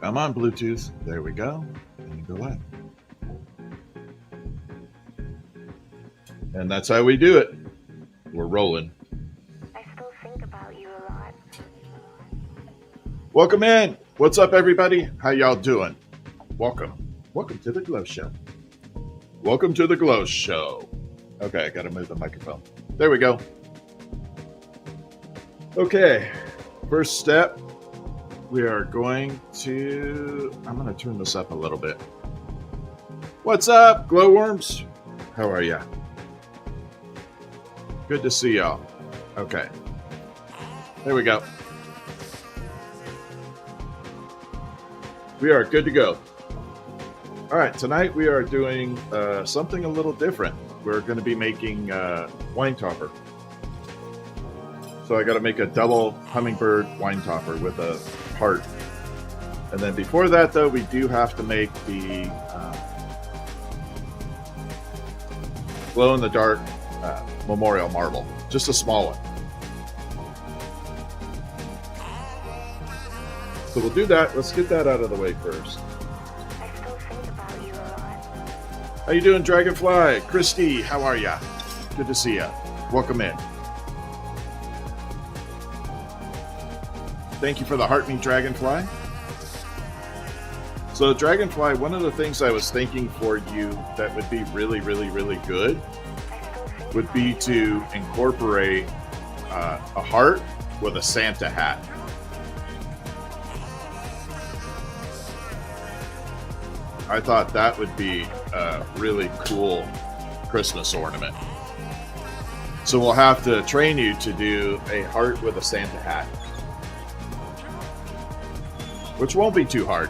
I'm on Bluetooth. There we go. And go live. And that's how we do it. We're rolling. I still think about you a lot. Welcome in. What's up, everybody? How y'all doing? Welcome. Welcome to the Glow Show. Welcome to the Glow Show. Okay, I got to move the microphone. There we go. Okay, first step. We are going to, I'm going to turn this up a little bit. What's up, glowworms? How are ya? Good to see y'all. Okay. There we go. We are good to go. All right, tonight we are doing something a little different. We're going to be making wine topper. So I got to make a double hummingbird wine topper with a heart. And then before that, though, we do have to make the glow-in-the-dark memorial marble. Just a small one. So we'll do that. Let's get that out of the way first. I still think about you a lot. How you doing, Dragonfly? Christy, how are ya? Good to see ya. Welcome in. Thank you for the heart me, Dragonfly. So, Dragonfly, one of the things I was thinking for you that would be really, really, really good would be to incorporate a heart with a Santa hat. I thought that would be a really cool Christmas ornament. So we'll have to train you to do a heart with a Santa hat, which won't be too hard.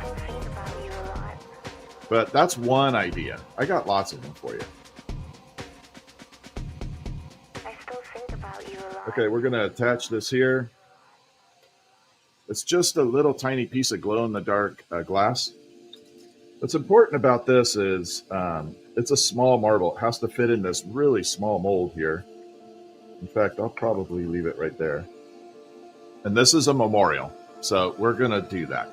But that's one idea. I got lots of them for you. I still think about you a lot. Okay, we're going to attach this here. It's just a little tiny piece of glow-in-the-dark glass. What's important about this is it's a small marble. It has to fit in this really small mold here. In fact, I'll probably leave it right there. And this is a memorial, so we're going to do that.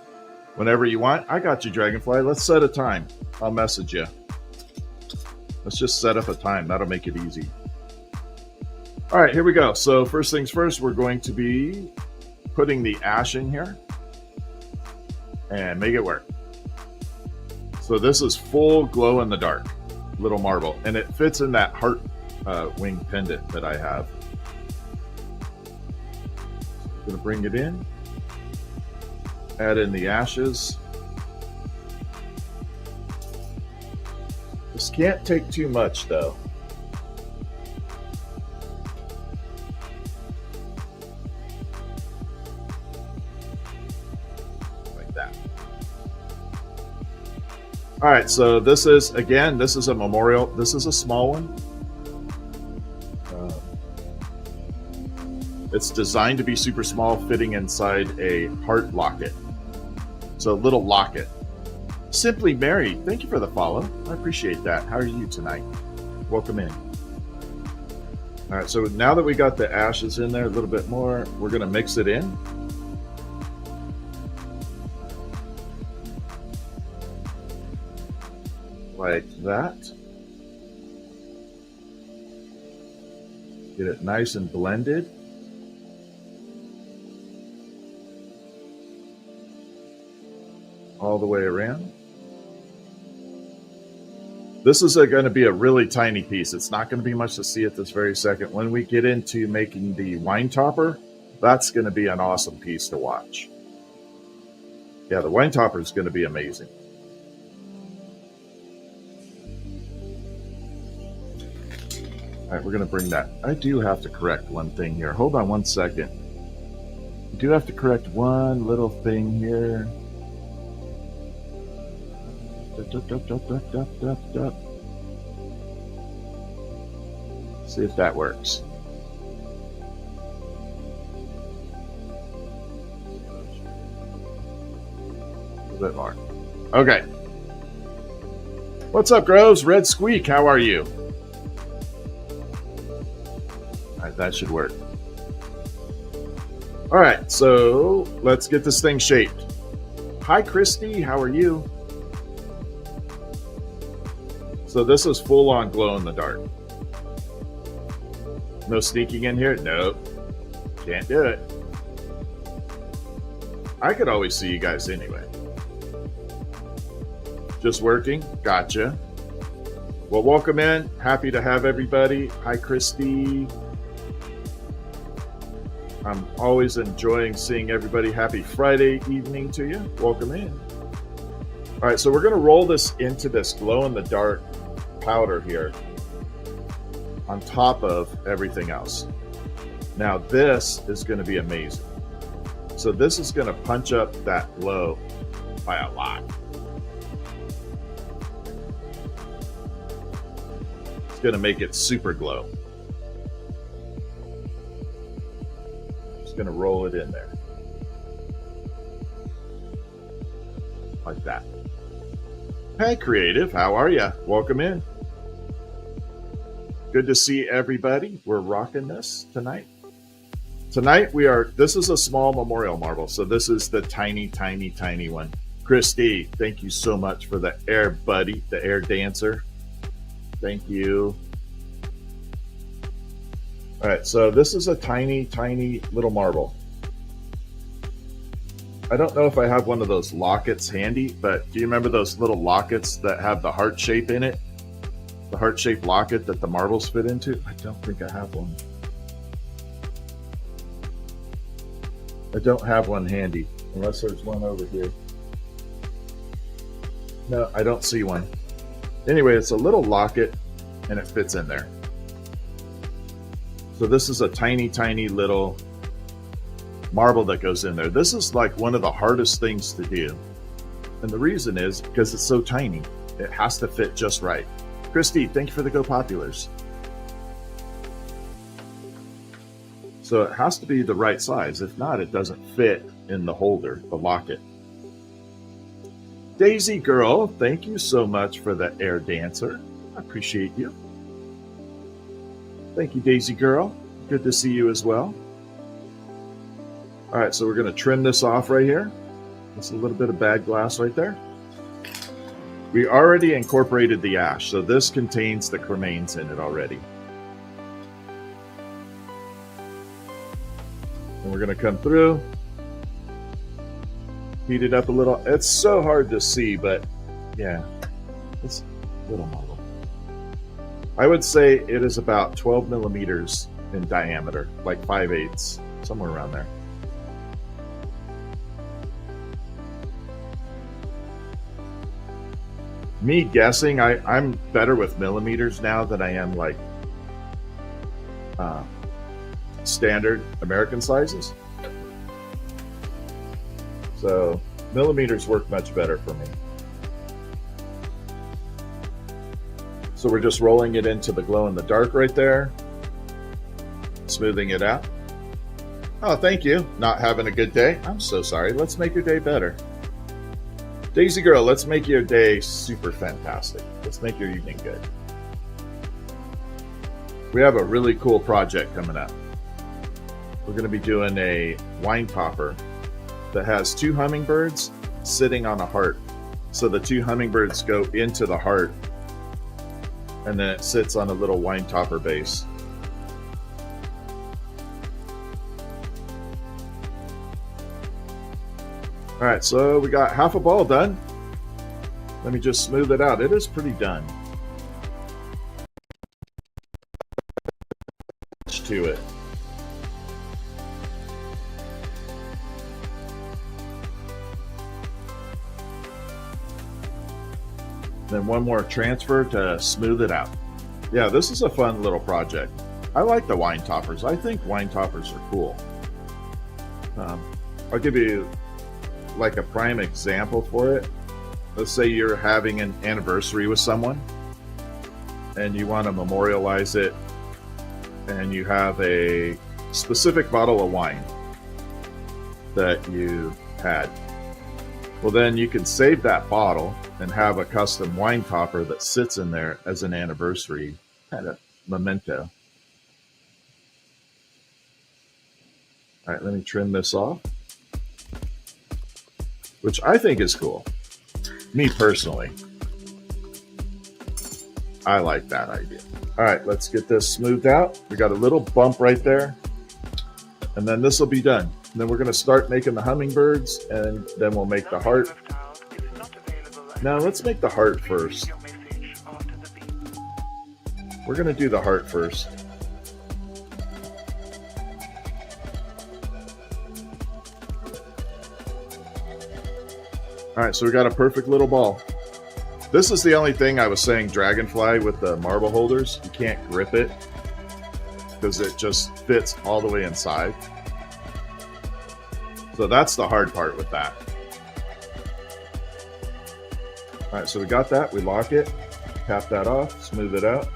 Whenever you want. I got you, Dragonfly. Let's set a time. I'll message you. Let's just set up a time. That'll make it easy. All right, here we go. So first things first, we're going to be putting the ash in here and make it work. So this is full glow in the dark little marble, and it fits in that heart wing pendant that I have. I'm going to bring it in. Add in the ashes. This can't take too much, though. Like that. All right, so this is, again, this is a memorial. This is a small one. It's designed to be super small, fitting inside a heart locket. So a little locket. Simply Mary, thank you for the follow. I appreciate that. How are you tonight? Welcome in. All right, so now that we got the ashes in there a little bit more, we're going to mix it in. Like that. Get it nice and blended. All the way around. This is going to be a really tiny piece. It's not going to be much to see at this very second. When we get into making the wine topper, that's going to be an awesome piece to watch. Yeah, the wine topper is going to be amazing. All right, we're going to bring that. I do have to correct one thing here. Hold on one second. I do have to correct one little thing here. See if that works. A little bit more. Okay. What's up, Groves? Red Squeak, how are you? All right, that should work. All right, so let's get this thing shaped. Hi, Christy. How are you? So this is full on glow in the dark. No sneaking in here? Nope. Can't do it. I could always see you guys anyway. Just working? Gotcha. Well, welcome in. Happy to have everybody. Hi, Christy. I'm always enjoying seeing everybody. Happy Friday evening to you. Welcome in. All right, so we're going to roll this into this glow-in-the-dark powder here on top of everything else. Now, this is going to be amazing. So this is going to punch up that glow by a lot. It's going to make it super glow. Going to roll it in there like that. Hey, Creative, how are you? Welcome in. Good to see everybody. We're rocking this tonight. Tonight this is a small memorial marble, so this is the tiny one. Christy, thank you so much for the air buddy, the air dancer. Thank you. All right, so this is a tiny little marble. I don't know if I have one of those lockets handy, but do you remember those little lockets that have the heart shape in it? The heart-shaped locket that the marbles fit into? I don't think I have one. I don't have one handy, unless there's one over here. No, I don't see one. Anyway, it's a little locket, and it fits in there. So this is a tiny little marble that goes in there. This is like one of the hardest things to do. And the reason is because it's so tiny. It has to fit just right. Christy, thank you for the Go Populars. So it has to be the right size. If not, it doesn't fit in the holder, the locket. Daisy Girl, thank you so much for the air dancer. I appreciate you. Thank you, Daisy Girl. Good to see you as well. All right, so we're going to trim this off right here. That's a little bit of bad glass right there. We already incorporated the ash, so this contains the cremains in it already. And we're going to come through, heat it up a little. It's so hard to see, but yeah, it's a little marble. I would say it is about 12 millimeters in diameter, like 5/8, somewhere around there. Me guessing, I'm better with millimeters now than I am like standard American sizes. So millimeters work much better for me. So we're just rolling it into the glow in the dark right there, smoothing it out. Oh, thank you. Not having a good day? I'm so sorry. Let's make your day better. Daisy Girl, let's make your day super fantastic. Let's make your evening good. We have a really cool project coming up. We're going to be doing a wine topper that has 2 hummingbirds sitting on a heart. So the 2 hummingbirds go into the heart, and then it sits on a little wine topper base. All right, so we got half a ball done. Let me just smooth it out. It is pretty done. To it. Then one more transfer to smooth it out. Yeah, this is a fun little project. I like the wine toppers. I think wine toppers are cool. I'll give you like a prime example for it. Let's say you're having an anniversary with someone and you want to memorialize it, and you have a specific bottle of wine that you had. Well, then you can save that bottle and have a custom wine topper that sits in there as an anniversary kind of memento. All right, let me trim this off. which I think is cool. Me personally, I like that idea. All right, let's get this smoothed out. We got a little bump right there, and then this will be done. And then we're going to start making the hummingbirds, and then we'll make the heart. Now let's make the heart first. We're going to do the heart first. All right, so we got a perfect little ball. This is the only thing I was saying dragonfly with the marble holders. You can't grip it because it just fits all the way inside. So that's the hard part with that. All right, so we got that. We lock it, tap that off, smooth it out.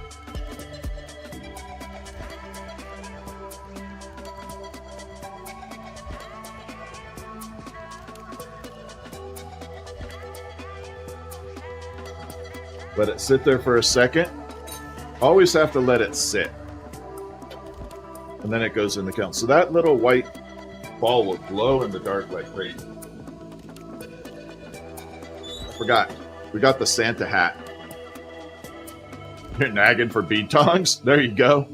Let it sit there for a second. Always have to let it sit. And then it goes in the kiln. So that little white ball will glow in the dark like crazy. I forgot. We got the Santa hat. You're nagging for bead tongs? There you go.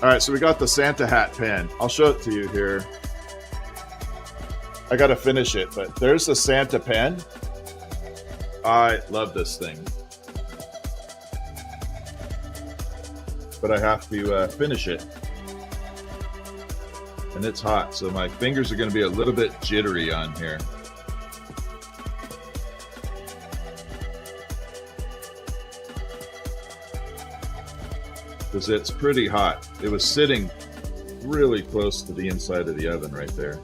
All right, so we got the Santa hat pen. I'll show it to you here. I got to finish it, but there's the Santa pen. I love this thing. But I have to finish it. And it's hot, so my fingers are going to be a little bit jittery on here. Because it's pretty hot. It was sitting really close to the inside of the oven right there.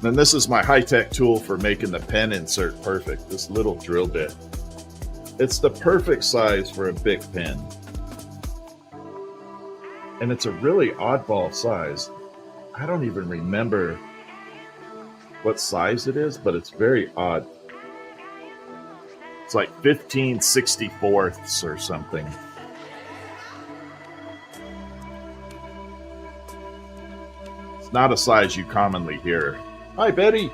And this is my high-tech tool for making the pen insert perfect, this little drill bit. It's the perfect size for a big pen. And it's a really oddball size. I don't even remember what size it is, but it's very odd. It's like 15/64 or something. It's not a size you commonly hear. Hi, Betty.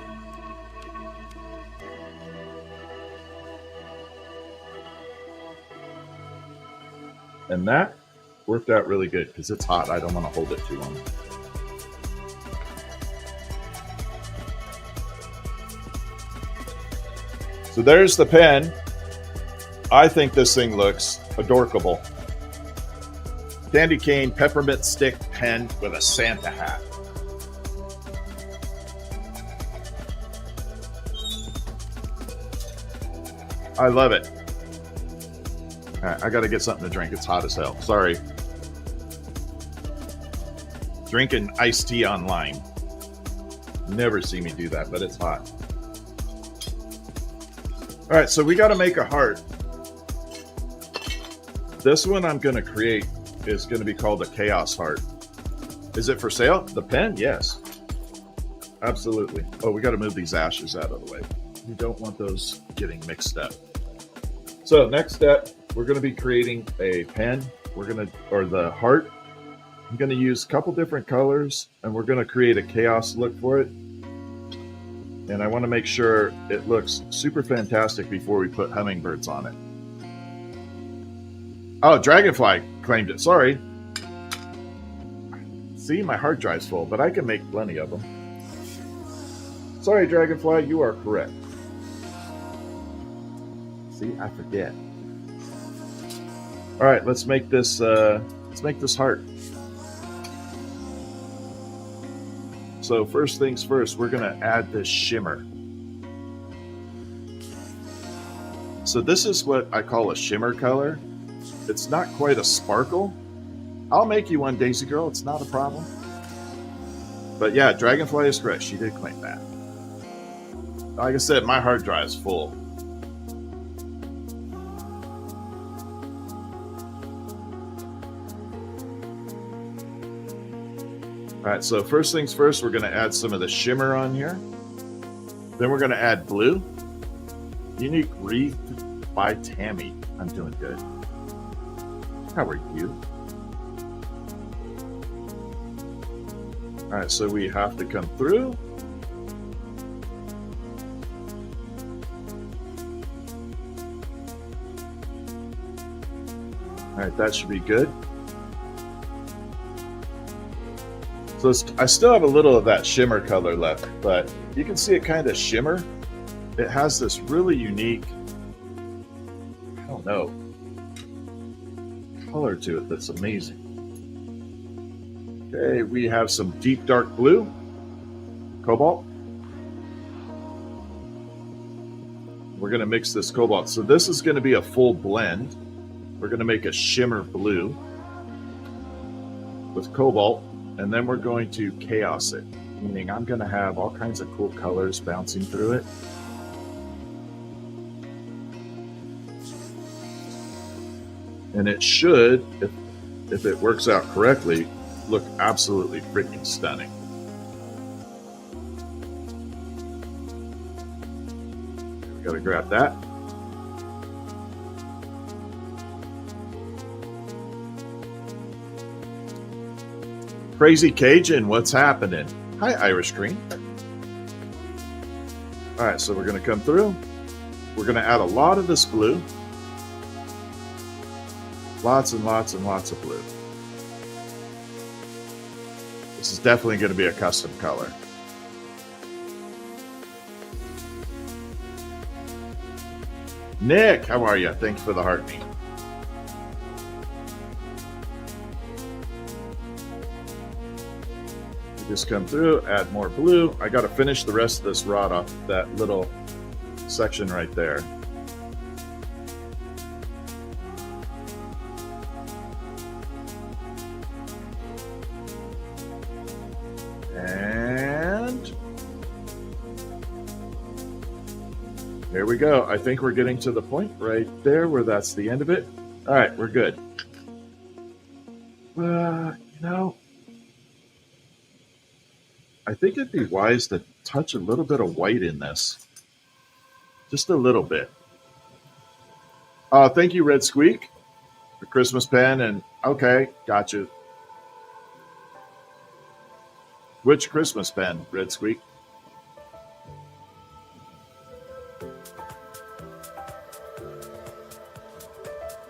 And that worked out really good because it's hot. I don't want to hold it too long. So there's the pen. I think this thing looks adorable. Candy cane peppermint stick pen with a Santa hat. I love it. All right, I got to get something to drink. It's hot as hell. Sorry. Drinking iced tea online. Never see me do that, but it's hot. All right, so we got to make a heart. This one I'm going to create is going to be called a chaos heart. Is it for sale? The pen? Yes. Absolutely. Oh, we got to move these ashes out of the way. We don't want those getting mixed up. So next step, we're going to be creating a pen. Or the heart. I'm going to use a couple different colors, and we're going to create a chaos look for it. And I want to make sure it looks super fantastic before we put hummingbirds on it. Oh, Dragonfly claimed it. Sorry. See, my hard drive's full, but I can make plenty of them. Sorry, Dragonfly, you are correct. See, I forget. All right, let's make this heart. So first things first, we're gonna add this shimmer. So this is what I call a shimmer color. It's not quite a sparkle. I'll make you one, Daisy Girl. It's not a problem. But yeah, Dragonfly is correct. She did claim that. Like I said, my hard drive is full. All right, so first things first, we're going to add some of the shimmer on here. Then we're going to add blue. Unique Wreath by Tammy. I'm doing good. How are you? All right, so we have to come through. All right, that should be good. So I still have a little of that shimmer color left, but you can see it kind of shimmer. It has this really unique, I don't know, color to it that's amazing. Okay, we have some deep dark blue, cobalt. We're going to mix this cobalt. So this is going to be a full blend. We're going to make a shimmer blue with cobalt, and then we're going to chaos it, meaning I'm going to have all kinds of cool colors bouncing through it. And it should, if it works out correctly, look absolutely freaking stunning. We gotta grab that. Crazy Cajun, what's happening? Hi, Irish Green. All right, so we're gonna come through. We're gonna add a lot of this blue. Lots and lots and lots of blue. This is definitely going to be a custom color. Nick, how are you? Thanks for the heartbeat. Just come through, add more blue. I got to finish the rest of this rod off that little section right there. And there we go. I think we're getting to the point right there where that's the end of it. All right, we're good. You know, I think it'd be wise to touch a little bit of white in this. Just a little bit. Thank you, Red Squeak, for Christmas pen. And okay, gotcha. Which Christmas pen, Red Squeak?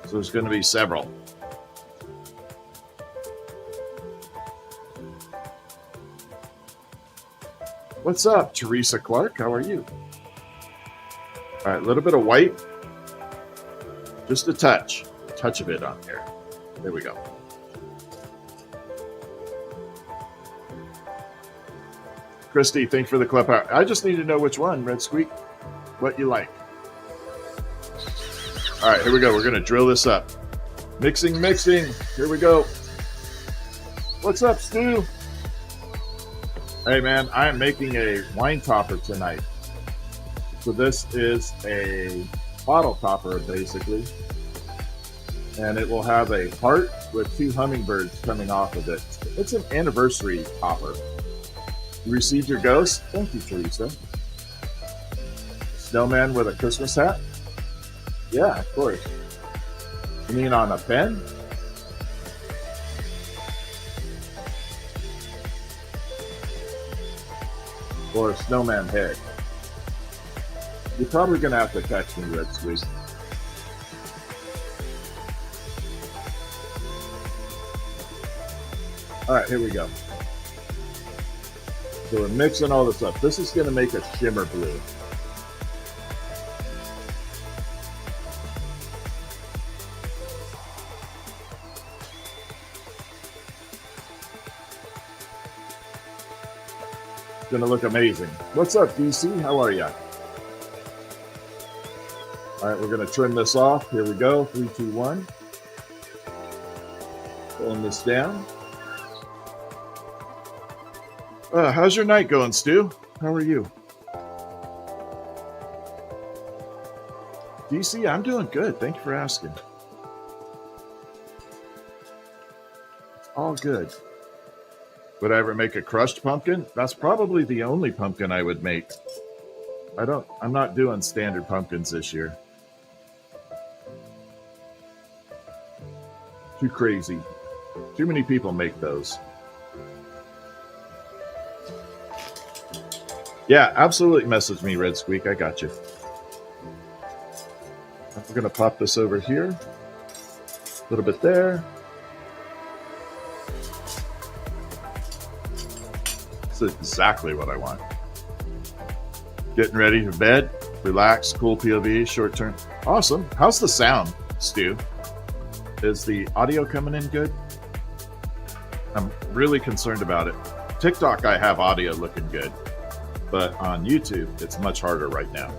So there's going to be several. What's up, Teresa Clark? How are you? All right, a little bit of white. Just a touch of it on here. There we go. Christy, thanks for the club. I just need to know which one, Red Squeak, what you like. All right, here we go. We're going to drill this up. Mixing. Here we go. What's up, Stu? Hey, man, I am making a wine topper tonight. So this is a bottle topper, basically. And it will have a heart with 2 hummingbirds coming off of it. It's an anniversary topper. You received your ghost? Thank you, Teresa. Snowman with a Christmas hat? Yeah, of course. You mean on a pen? Or a snowman head? You're probably going to have to text me, Red Squeak. All right, here we go. So we're mixing all this up. This is going to make a shimmer blue. It's going to look amazing. What's up, DC? How are you? All right, we're going to trim this off. Here we go. 3, 2, 1. Pulling this down. How's your night going, Stu? How are you? DC, I'm doing good. Thank you for asking. It's all good. Would I ever make a crushed pumpkin? That's probably the only pumpkin I would make. I'm not doing standard pumpkins this year. Too crazy. Too many people make those. Yeah, absolutely message me, Red Squeak. I got you. We're going to pop this over here. A little bit there. This is exactly what I want. Getting ready for bed. Relax, cool POV, short term. Awesome. How's the sound, Stu? Is the audio coming in good? I'm really concerned about it. TikTok, I have audio looking good, but on YouTube, it's much harder right now.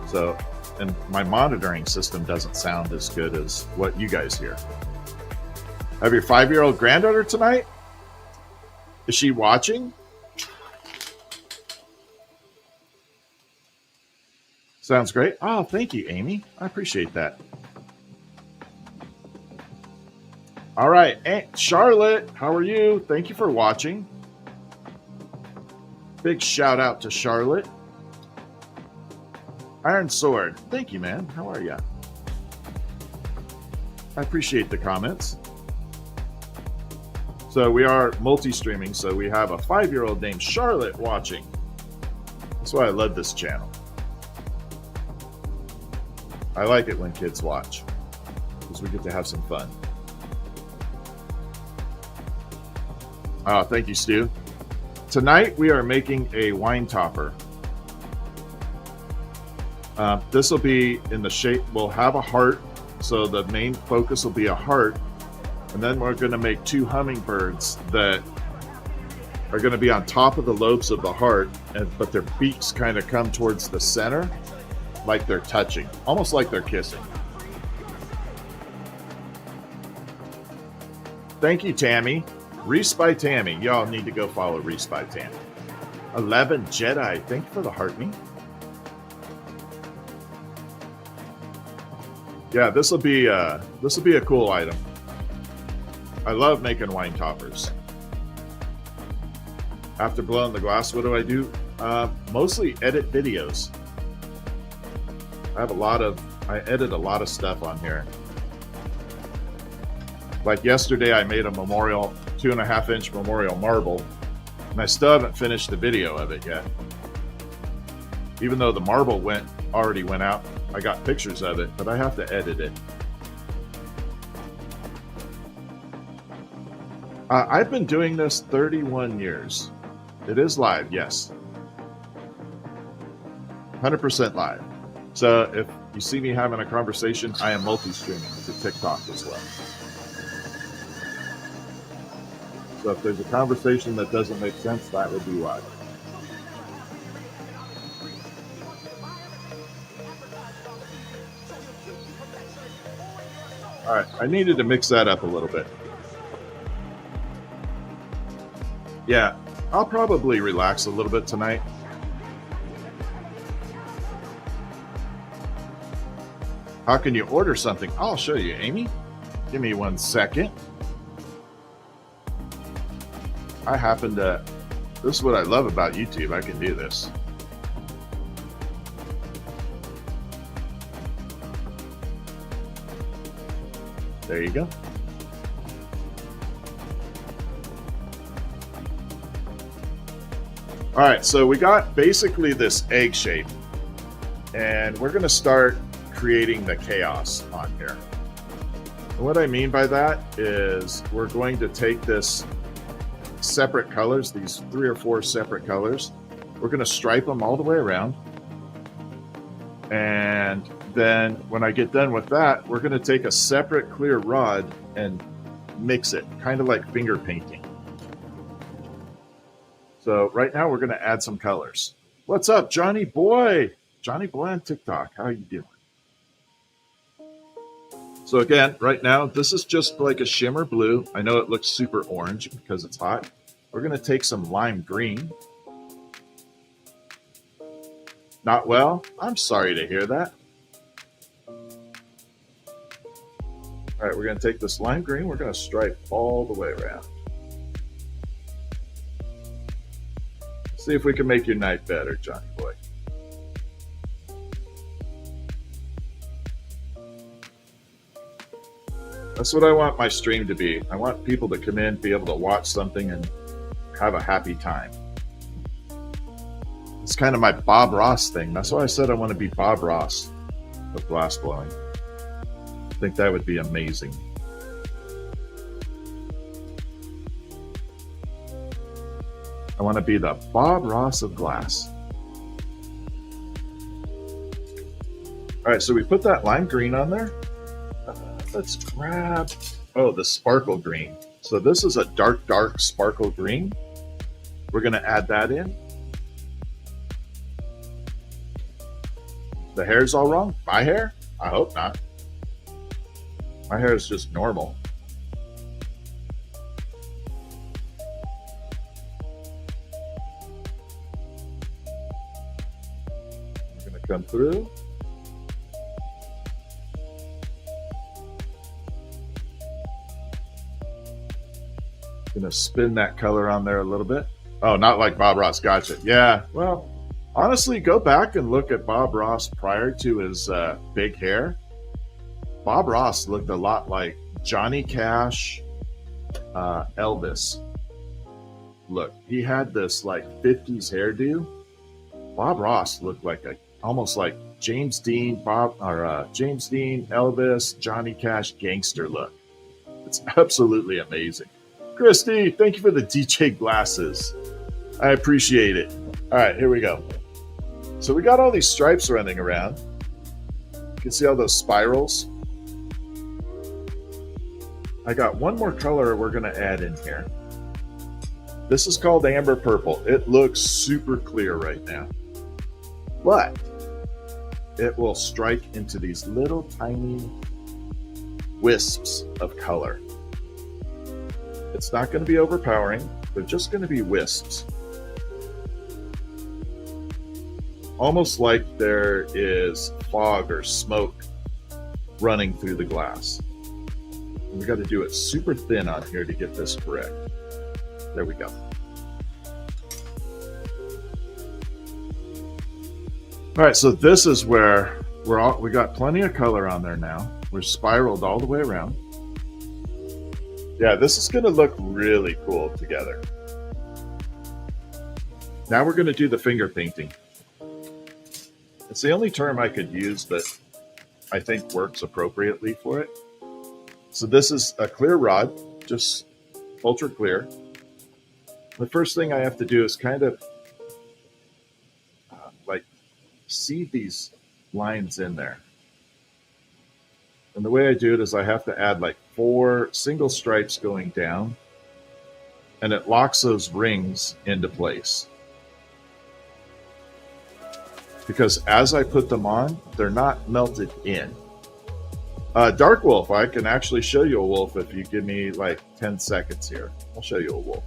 So, and my monitoring system doesn't sound as good as what you guys hear. Have your 5-year-old granddaughter tonight? Is she watching? Sounds great. Oh, thank you, Amy. I appreciate that. All right, Aunt Charlotte, how are you? Thank you for watching. Big shout out to Charlotte. Iron Sword, thank you, man. How are you? I appreciate the comments. So we are multi-streaming, so we have a 5-year-old named Charlotte watching. That's why I love this channel. I like it when kids watch, because we get to have some fun. Thank you, Stu. Tonight we are making a wine topper. This will be in the shape, we'll have a heart, so the main focus will be a heart, and then we're going to make 2 hummingbirds that are going to be on top of the lobes of the heart, but their beaks kind of come towards the center, like they're touching, almost like they're kissing. Thank you, Tammy. Reese by Tammy. Y'all need to go follow Reese by Tammy. 11 Jedi. Thank you for the heart me. Yeah, this will be a cool item. I love making wine toppers. After blowing the glass, what do I do? Mostly edit videos. I edit a lot of stuff on here. Like yesterday, I made a memorial, 2.5-inch memorial marble, and I still haven't finished the video of it yet. Even though the marble already went out, I got pictures of it, but I have to edit it. I've been doing this 31 years. It is live, yes. 100% live. So if you see me having a conversation, I am multi-streaming to TikTok as well. So if there's a conversation that doesn't make sense, that would be why. All right, I needed to mix that up a little bit. Yeah, I'll probably relax a little bit tonight. How can you order something? I'll show you, Amy. Give me 1 second. This is what I love about YouTube. I can do this. There you go. All right, so we got basically this egg shape, and we're going to start creating the chaos on here. And what I mean by that is we're going to take this separate colors, these 3 or 4 separate colors. We're going to stripe them all the way around. And then when I get done with that, we're going to take a separate clear rod and mix it, kind of like finger painting. So right now we're going to add some colors. What's up, Johnny Boy? Johnny Boy on TikTok. How are you doing? So again, right now, this is just like a shimmer blue. I know it looks super orange because it's hot. We're going to take some lime green. Not well? I'm sorry to hear that. All right, we're going to take this lime green. We're going to stripe all the way around. See if we can make your night better, Johnny Boy. That's what I want my stream to be. I want people to come in, be able to watch something and have a happy time. It's kind of my Bob Ross thing. That's why I said I want to be Bob Ross of glass blowing. I think that would be amazing. I want to be the Bob Ross of glass. All right, so we put that lime green on there. Let's grab, oh, the sparkle green. So this is a dark, dark sparkle green. We're going to add that in. The hair's all wrong. My hair? I hope not. My hair is just normal. We're going to come through. Gonna spin that color on there a little bit. Oh, not like Bob Ross. Gotcha. Yeah. Well, honestly, go back and look at Bob Ross prior to his big hair. Bob Ross looked a lot like Johnny Cash, Elvis. Look, he had this like 50s hairdo. Bob Ross looked like almost like James Dean, James Dean, Elvis, Johnny Cash gangster look. It's absolutely amazing. Christy, thank you for the DJ glasses. I appreciate it. All right, here we go. So we got all these stripes running around. You can see all those spirals. I got one more color we're going to add in here. This is called amber purple. It looks super clear right now, but it will strike into these little tiny wisps of color. It's not going to be overpowering. They're just going to be wisps. Almost like there is fog or smoke running through the glass. And we got to do it super thin on here to get this correct. There we go. All right, so this is where we got plenty of color on there now. We're spiraled all the way around. Yeah, this is going to look really cool together. Now we're going to do the finger painting. It's the only term I could use that I think works appropriately for it. So this is a clear rod, just ultra clear. The first thing I have to do is kind of like seed these lines in there. And the way I do it is I have to add like 4 single stripes going down, and it locks those rings into place. Because as I put them on, they're not melted in. Dark wolf, I can actually show you a wolf if you give me like 10 seconds here. I'll show you a wolf.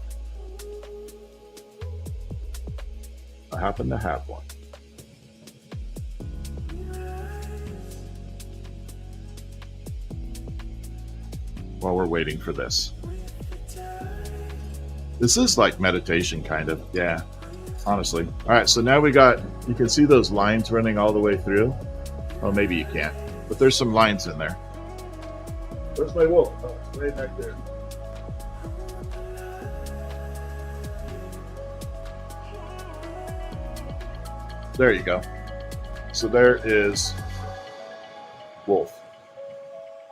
I happen to have one. While we're waiting for this. This is like meditation kind of, yeah, honestly. All right, so now we got, you can see those lines running all the way through. Well, maybe you can't, but there's some lines in there. Where's my wolf? Oh, it's way back there. There you go. So there is wolf.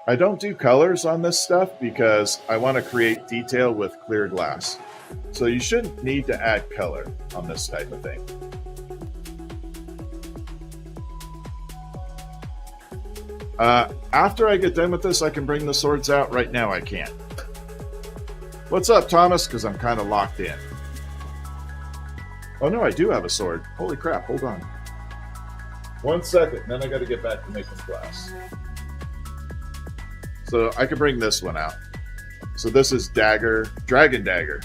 I don't do colors on this stuff because I want to create detail with clear glass. So you shouldn't need to add color on this type of thing. After I get done with this, I can bring the swords out. Right now I can't. What's up, Thomas? Because I'm kind of locked in. Oh no, I do have a sword. Holy crap, hold on. 1 second, then I got to get back to making glass. So I can bring this one out. So this is dagger, dragon dagger.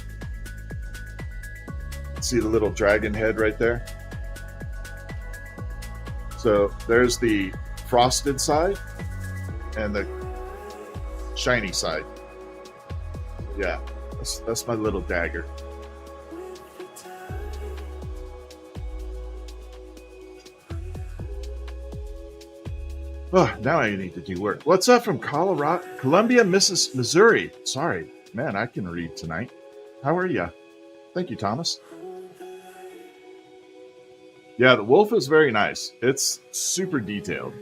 See the little dragon head right there? So there's the frosted side and the shiny side. Yeah, that's my little dagger. Oh, now I need to do work. What's up from Columbia, Missouri? Sorry, man, I can read tonight. How are you? Thank you, Thomas. Yeah, the wolf is very nice. It's super detailed.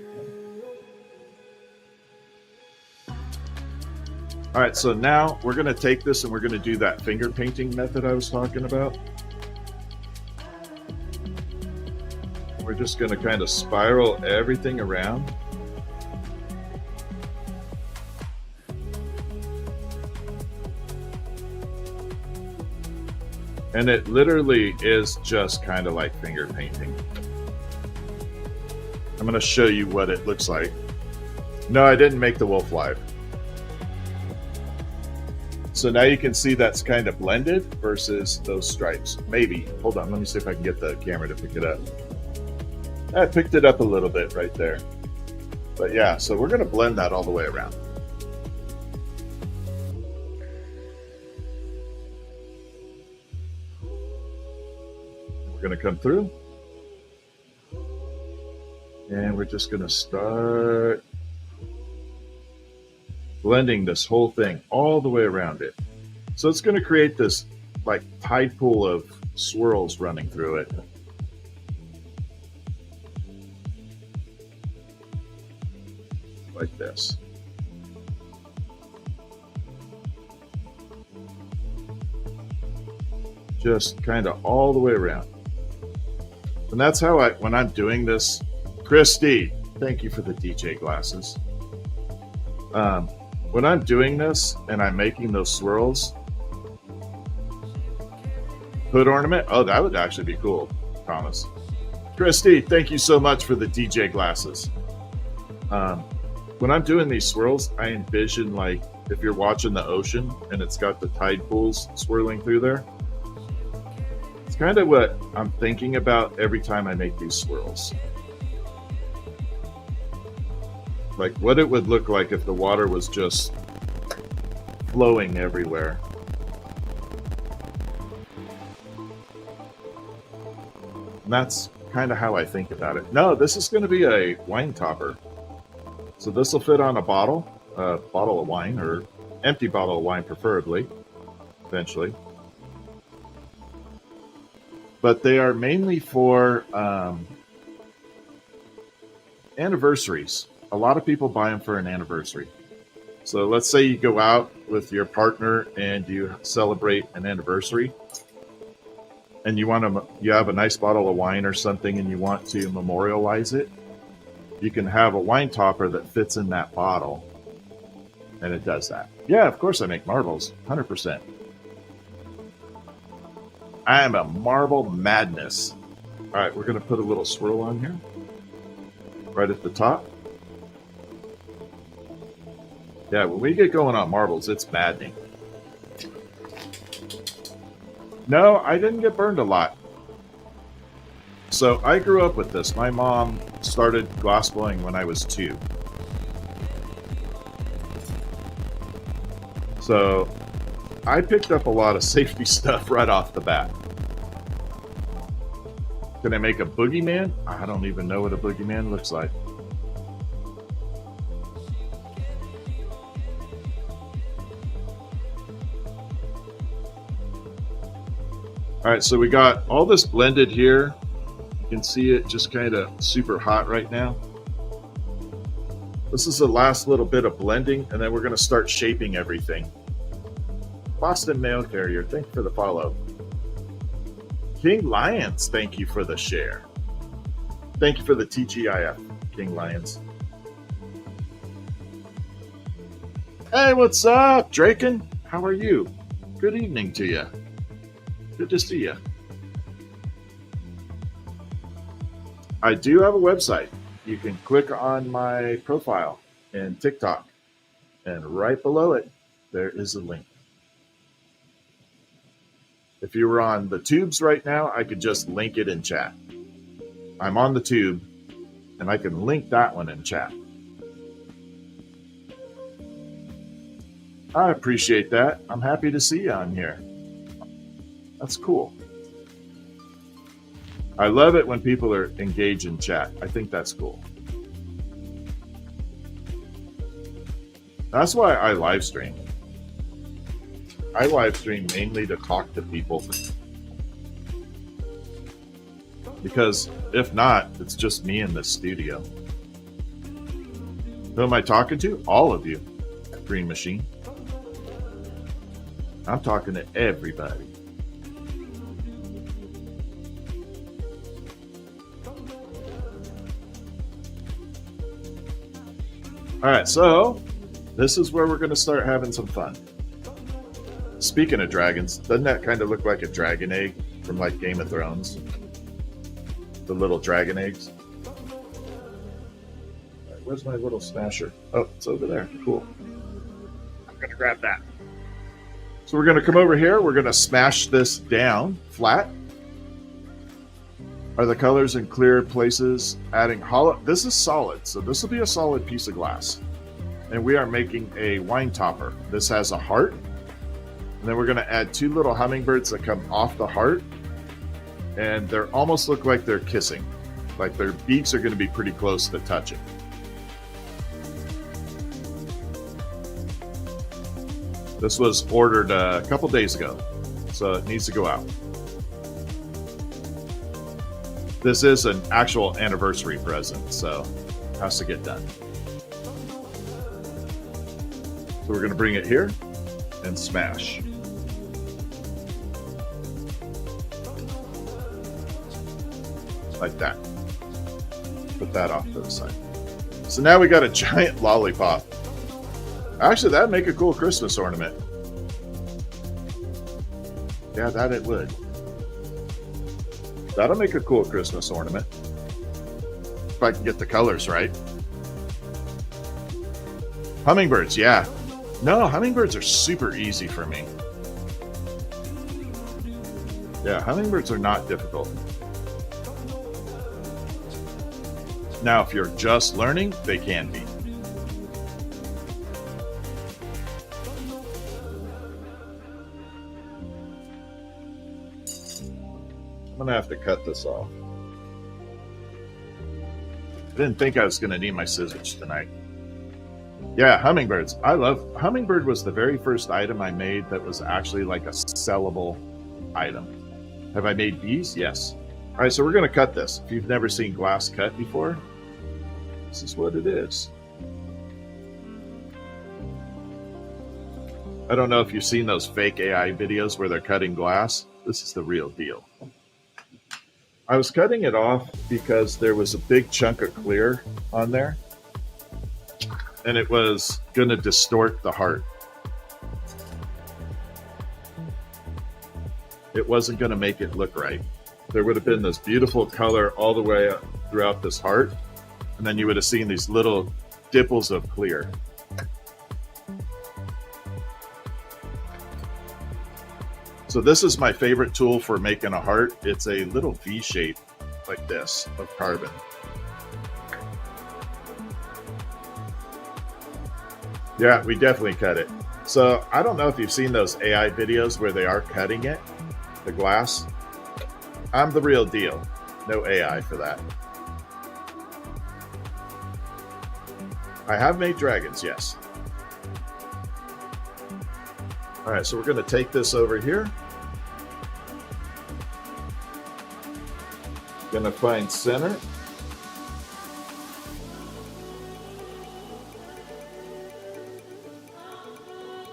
All right, so now we're going to take this and we're going to do that finger painting method I was talking about. We're just going to kind of spiral everything around. And it literally is just kind of like finger painting. I'm going to show you what it looks like. No, I didn't make the wolf live. So now you can see that's kind of blended versus those stripes. Maybe. Hold on, let me see if I can get the camera to pick it up. I picked it up a little bit right there. But yeah, so we're going to blend that all the way around. We're going to come through. And we're just going to start blending this whole thing all the way around it. So it's going to create this like tide pool of swirls running through it. Like this. Just kind of all the way around. And that's how when I'm doing this, Christy, thank you for the DJ glasses. When I'm doing this and I'm making those swirls, hood ornament, oh, that would actually be cool, Thomas. Christy, thank you so much for the DJ glasses. When I'm doing these swirls, I envision like if you're watching the ocean and it's got the tide pools swirling through there. It's kind of what I'm thinking about every time I make these swirls. Like what it would look like if the water was just flowing everywhere. And that's kind of how I think about it. No, this is going to be a wine topper. So this will fit on a bottle of wine, or empty bottle of wine preferably, eventually. But they are mainly for anniversaries. A lot of people buy them for an anniversary. So let's say you go out with your partner and you celebrate an anniversary, and you have a nice bottle of wine or something, and you want to memorialize it. You can have a wine topper that fits in that bottle, and it does that. Yeah, of course I make marbles, 100%. I am a marble madness. All right, we're going to put a little swirl on here, right at the top. Yeah, when we get going on marbles, it's maddening. No, I didn't get burned a lot. So I grew up with this. My mom started glassblowing when I was 2. So I picked up a lot of safety stuff right off the bat. Can I make a boogeyman? I don't even know what a boogeyman looks like. All right, so we got all this blended here. You can see it just kind of super hot right now. This is the last little bit of blending, and then we're going to start shaping everything. Boston Mail Carrier, thank you for the follow. King Lions, thank you for the share. Thank you for the TGIF, King Lions. Hey, what's up, Draken? How are you? Good evening to you. Good to see you. I do have a website. You can click on my profile in TikTok, and right below it, there is a link. If you were on the tubes right now, I could just link it in chat. I'm on the tube, and I can link that one in chat. I appreciate that. I'm happy to see you on here. That's cool. I love it when people are engaged in chat. I think that's cool. That's why I live stream. I live stream mainly to talk to people. Because if not, it's just me in this studio. Who am I talking to? All of you, Green Machine. I'm talking to everybody. All right, so this is where we're going to start having some fun. Speaking of dragons, doesn't that kind of look like a dragon egg from like Game of Thrones? The little dragon eggs. All right, where's my little smasher? Oh, it's over there. Cool. I'm going to grab that. So we're going to come over here. We're going to smash this down flat. Are the colors in clear places? Adding hollow. This is solid, so this will be a solid piece of glass. And we are making a wine topper. This has a heart. And then we're going to add two little hummingbirds that come off the heart. And they almost look like they're kissing. Like their beaks are going to be pretty close to touching. This was ordered a couple days ago, so it needs to go out. This is an actual anniversary present, so it has to get done. So we're going to bring it here and smash. Like that. Put that off to the side. So now we got a giant lollipop. Actually, that'd make a cool Christmas ornament. Yeah, that it would. That'll make a cool Christmas ornament. If I can get the colors right. Hummingbirds, yeah. No, hummingbirds are super easy for me. Yeah, hummingbirds are not difficult. Now, if you're just learning, they can be. I'm going to have to cut this off. I didn't think I was going to need my scissors tonight. Yeah, hummingbirds. I love... Hummingbird was the very first item I made that was actually like a sellable item. Have I made bees? Yes. All right, so we're going to cut this. If you've never seen glass cut before, this is what it is. I don't know if you've seen those fake AI videos where they're cutting glass. This is the real deal. I was cutting it off because there was a big chunk of clear on there, and it was going to distort the heart. It wasn't going to make it look right. There would have been this beautiful color all the way up throughout this heart, and then you would have seen these little dipples of clear. So this is my favorite tool for making a heart. It's a little V shape like this of carbon. Yeah, we definitely cut it. So I don't know if you've seen those AI videos where they are cutting it, the glass. I'm the real deal. No AI for that. I have made dragons, yes. All right, so we're going to take this over here. Going to find center.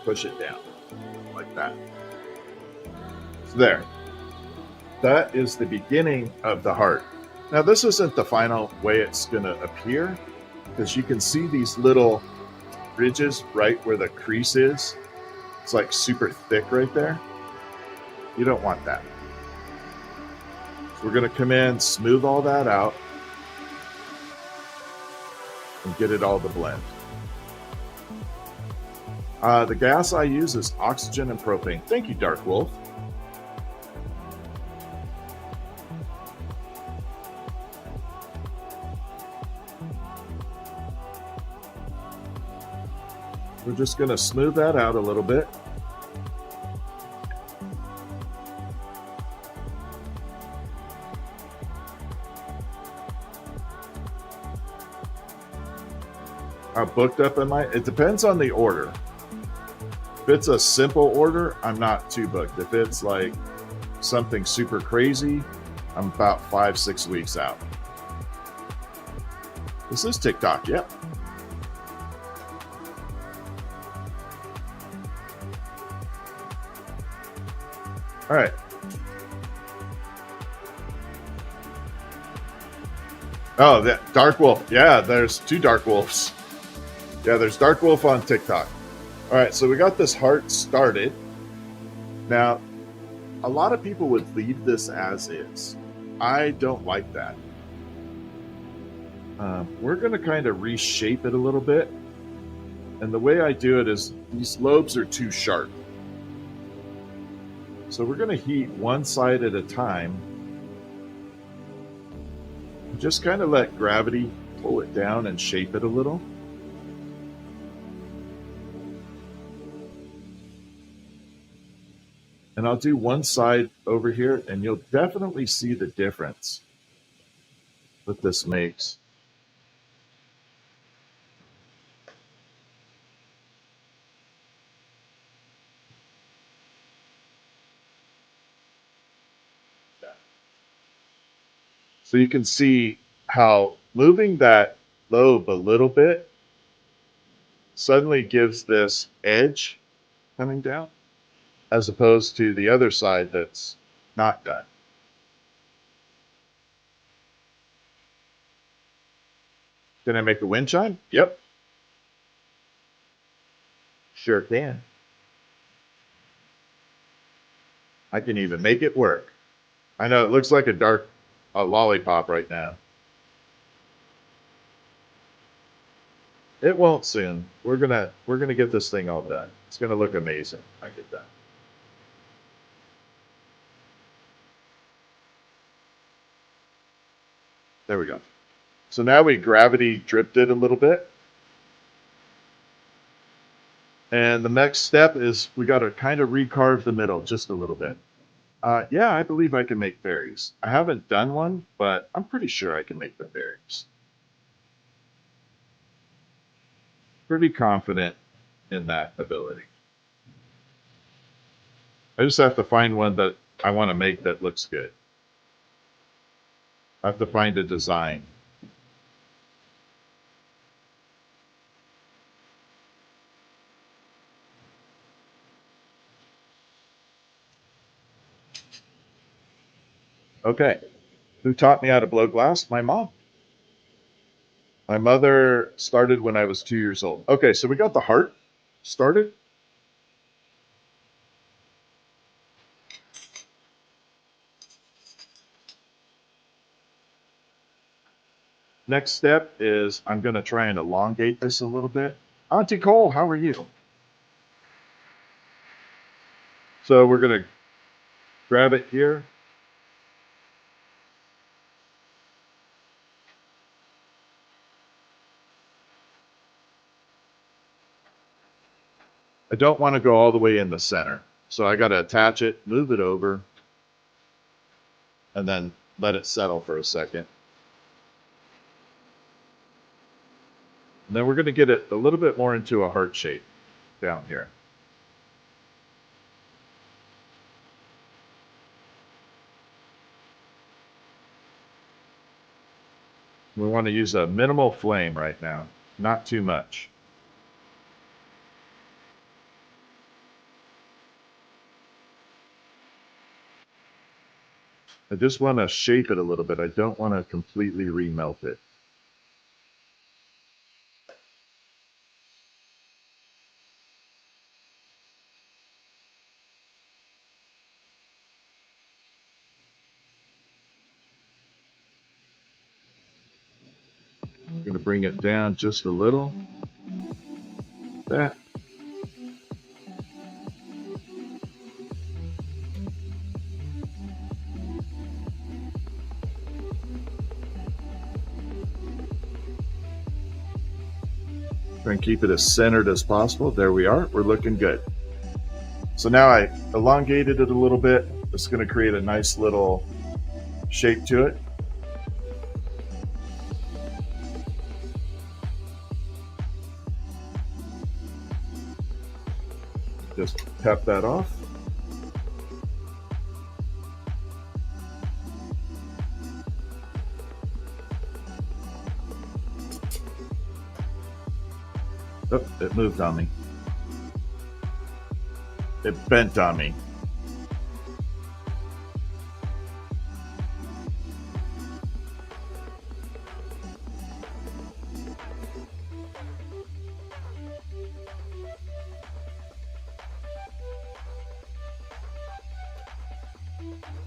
Push it down like that. So there. That is the beginning of the heart. Now this isn't the final way it's going to appear, because you can see these little ridges right where the crease is. It's like super thick right there. You don't want that. So we're going to come in, smooth all that out, and get it all to blend. The gas I use is oxygen and propane. Thank you, Dark Wolf. We're just going to smooth that out a little bit. I'm booked up in my... It depends on the order. If it's a simple order, I'm not too booked. If it's like something super crazy, I'm about 5-6 weeks out. This is TikTok, yep. All right. Oh, that Dark Wolf. Yeah, there's 2 Dark Wolves. Yeah, there's Dark Wolf on TikTok. All right, so we got this heart started. Now, a lot of people would leave this as is. I don't like that. We're going to kind of reshape it a little bit. And the way I do it is these lobes are too sharp. So we're going to heat one side at a time. Just kind of let gravity pull it down and shape it a little. And I'll do one side over here, and you'll definitely see the difference that this makes. So you can see how moving that lobe a little bit suddenly gives this edge coming down, as opposed to the other side that's not done. Can I make a wind chime? Yep. Sure can. I can even make it work. I know it looks like a lollipop right now. It won't soon. We're gonna get this thing all done. It's gonna look amazing. I get that. There we go. So now we gravity dripped it a little bit. And the next step is we got to kind of recarve the middle just a little bit. Yeah, I believe I can make fairies. I haven't done one, but I'm pretty sure I can make the fairies. Pretty confident in that ability. I just have to find one that I want to make that looks good. I have to find a design. Okay. Who taught me how to blow glass? My mom. My mother started when I was 2 years old. Okay, so we got the heart started. Next step is I'm going to try and elongate this a little bit. Auntie Cole, how are you? So we're going to grab it here. I don't want to go all the way in the center. So I got to attach it, move it over, and then let it settle for a second. And then we're going to get it a little bit more into a heart shape down here. We want to use a minimal flame right now, not too much. I just want to shape it a little bit. I don't want to completely remelt it. I'm going to bring it down just a little. That. Try and keep it as centered as possible. There we are. We're looking good. So now I elongated it a little bit. It's going to create a nice little shape to it. Just tap that off. Oh, it moved on me. It bent on me.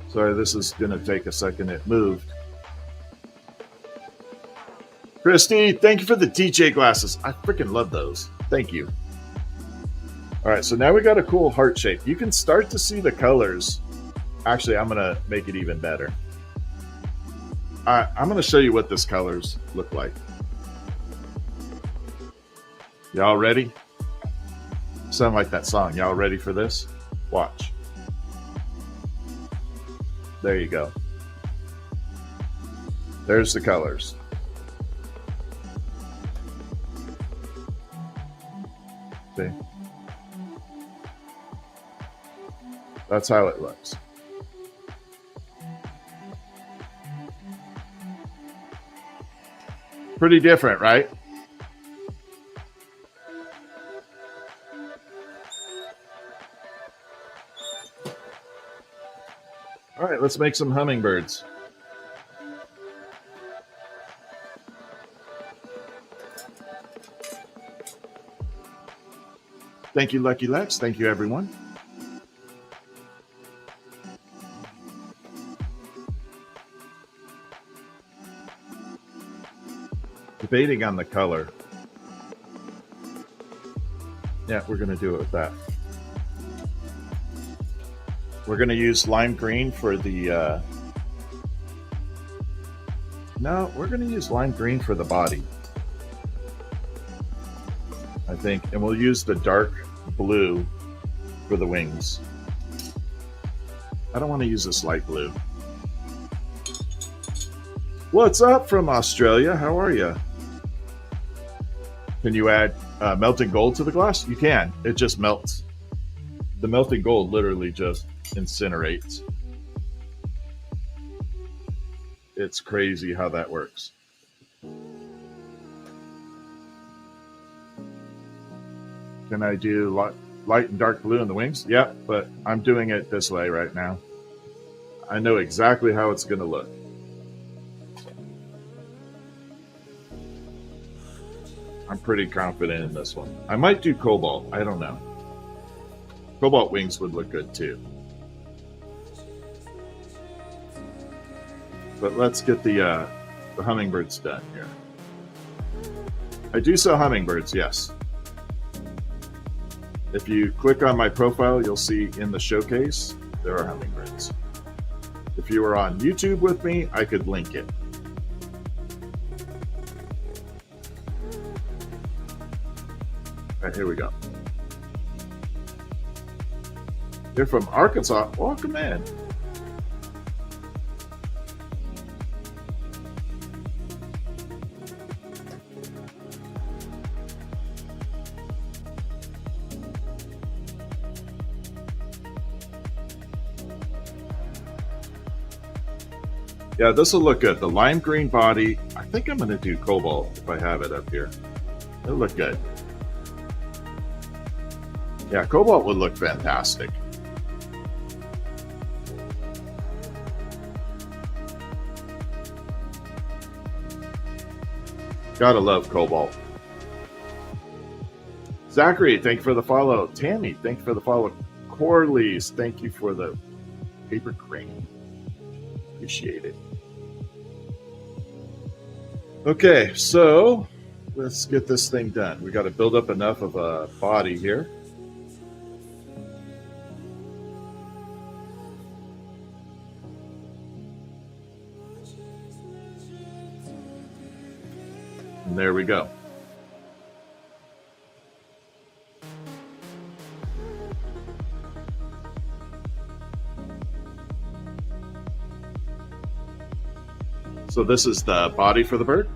Sorry, this is going to take a second. It moved. Christy, thank you for the DJ glasses. I freaking love those. Thank you. All right, so now we got a cool heart shape. You can start to see the colors. Actually, I'm going to make it even better. I'm going to show you what this colors look like. Y'all ready? Sound like that song. Y'all ready for this? Watch. There you go. There's the colors. See? That's how it looks. Pretty different, right? All right, let's make some hummingbirds. Thank you, Lucky Lex. Thank you, everyone. Debating on the color. Yeah, we're going to do it with that. We're going to use lime green for the... No, we're going to use lime green for the body, I think. And we'll use the dark blue for the wings. I don't want to use this light blue. What's up from Australia? How are you? Can you add melted gold to the glass? You can. It just melts. The melted gold literally just incinerates. It's crazy how that works. Can I do light and dark blue in the wings? Yeah, but I'm doing it this way right now. I know exactly how it's going to look. I'm pretty confident in this one. I might do cobalt. I don't know. Cobalt wings would look good too. But let's get the hummingbirds done here. I do sell hummingbirds, yes. If you click on my profile, you'll see in the showcase, there are hummingbirds. If you were on YouTube with me, I could link it. All right, here we go. You're from Arkansas. Welcome in. Yeah, this will look good. The lime green body. I think I'm going to do cobalt if I have it up here. It'll look good. Yeah, cobalt would look fantastic. Gotta love cobalt. Zachary, thank you for the follow. Tammy, thank you for the follow. Corley's, thank you for the paper crane. Appreciate it. Okay, so let's get this thing done. We got to build up enough of a body here. And there we go. So this is the body for the bird.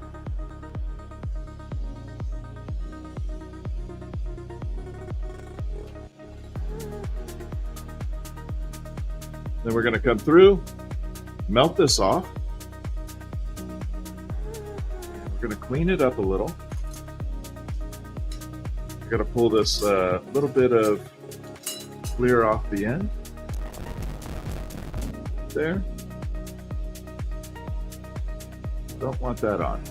Then we're going to come through, melt this off. We're going to clean it up a little. Got to pull this little bit of clear off the end there. Don't want that on.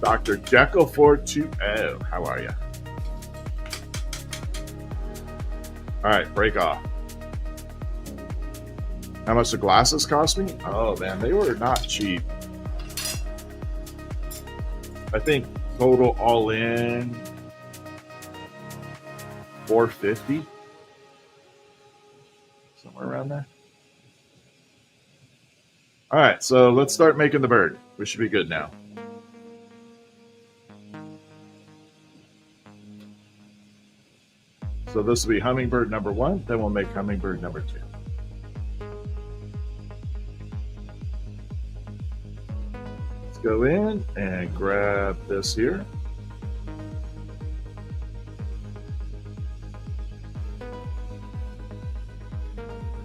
Dr. Jekyll 420, how are you? All right, break off. How much the glasses cost me? Oh man, they were not cheap. I think total all in $450, somewhere around there. All right, so let's start making the bird. We should be good now. So this will be hummingbird number 1, then we'll make hummingbird number 2. Let's go in and grab this here.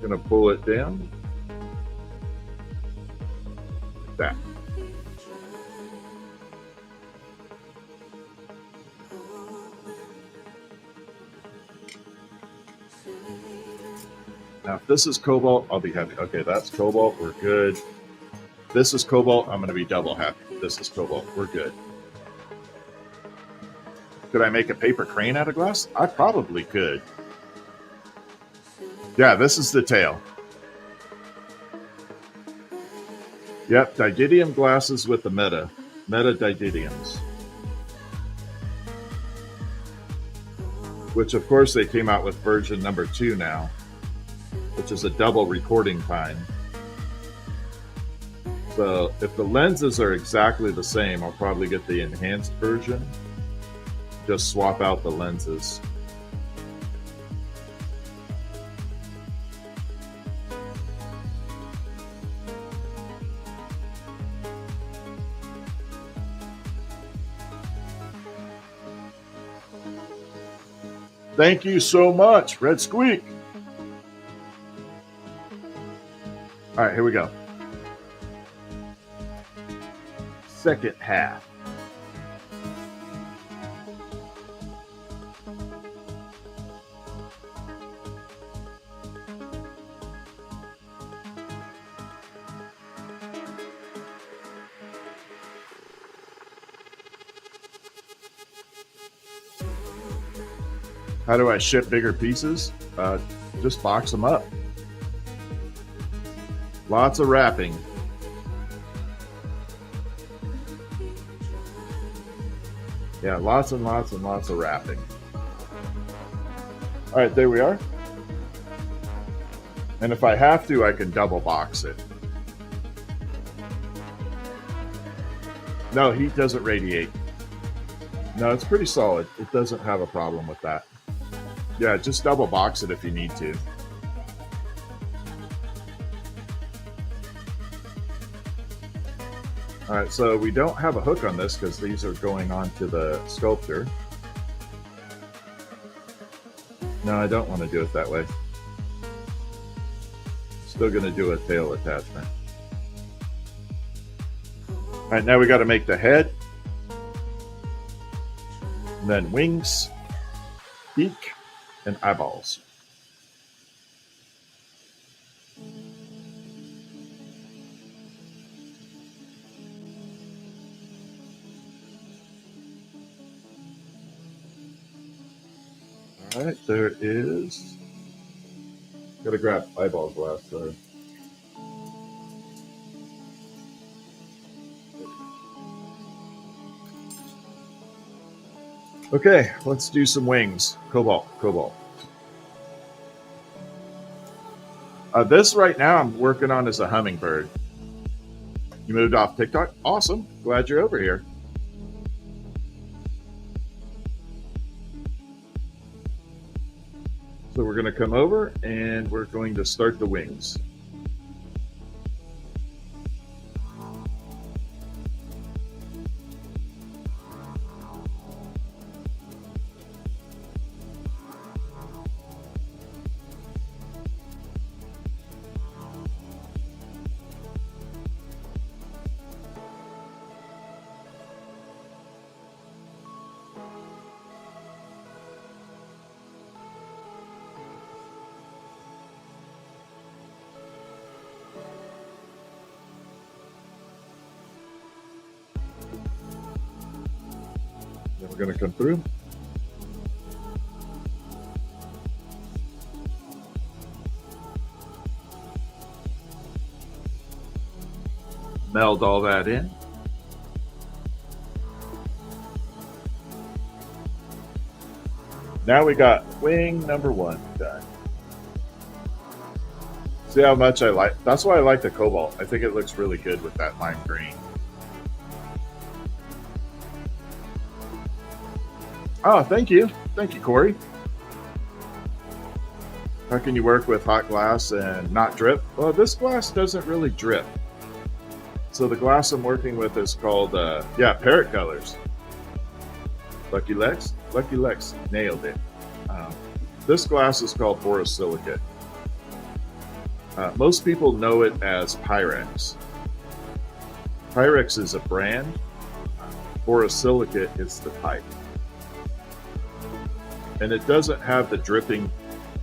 Gonna pull it down. Like that. Now, if this is cobalt, I'll be happy. Okay, that's cobalt. We're good. This is cobalt. I'm going to be double happy. This is cobalt. We're good. Could I make a paper crane out of glass? I probably could. Yeah, this is the tail. Yep, didymium glasses with the meta didymiums. Which, of course, they came out with version number 2 now, which is a double recording time. So if the lenses are exactly the same, I'll probably get the enhanced version. Just swap out the lenses. Thank you so much, Red Squeak. All right, here we go. Second half. How do I ship bigger pieces? Just box them up. Lots of wrapping. Yeah, lots and lots and lots of wrapping. All right, there we are. And if I have to, I can double box it. No, heat doesn't radiate. No, it's pretty solid. It doesn't have a problem with that. Yeah, just double box it if you need to. All right, so we don't have a hook on this because these are going on to the sculpture. No, I don't want to do it that way. Still going to do a tail attachment. All right, now we got to make the head. And then wings, beak, and eyeballs. All right, there is. Gotta grab eyeballs last, sorry. Okay, let's do some wings. Cobalt. This right now I'm working on is a hummingbird. You moved off TikTok? Awesome. Glad you're over here. So we're going to come over and we're going to start the wings. going to come through. Meld all that in. Now we got wing number 1 done. See how much I like, that's why I like the cobalt. I think it looks really good with that lime green. Oh, thank you. Thank you, Corey. How can you work with hot glass and not drip? Well, this glass doesn't really drip. So the glass I'm working with is called, Parrot Colors. Lucky Lex? Lucky Lex nailed it. This glass is called borosilicate. Most people know it as Pyrex. Pyrex is a brand. Borosilicate is the type. And it doesn't have the dripping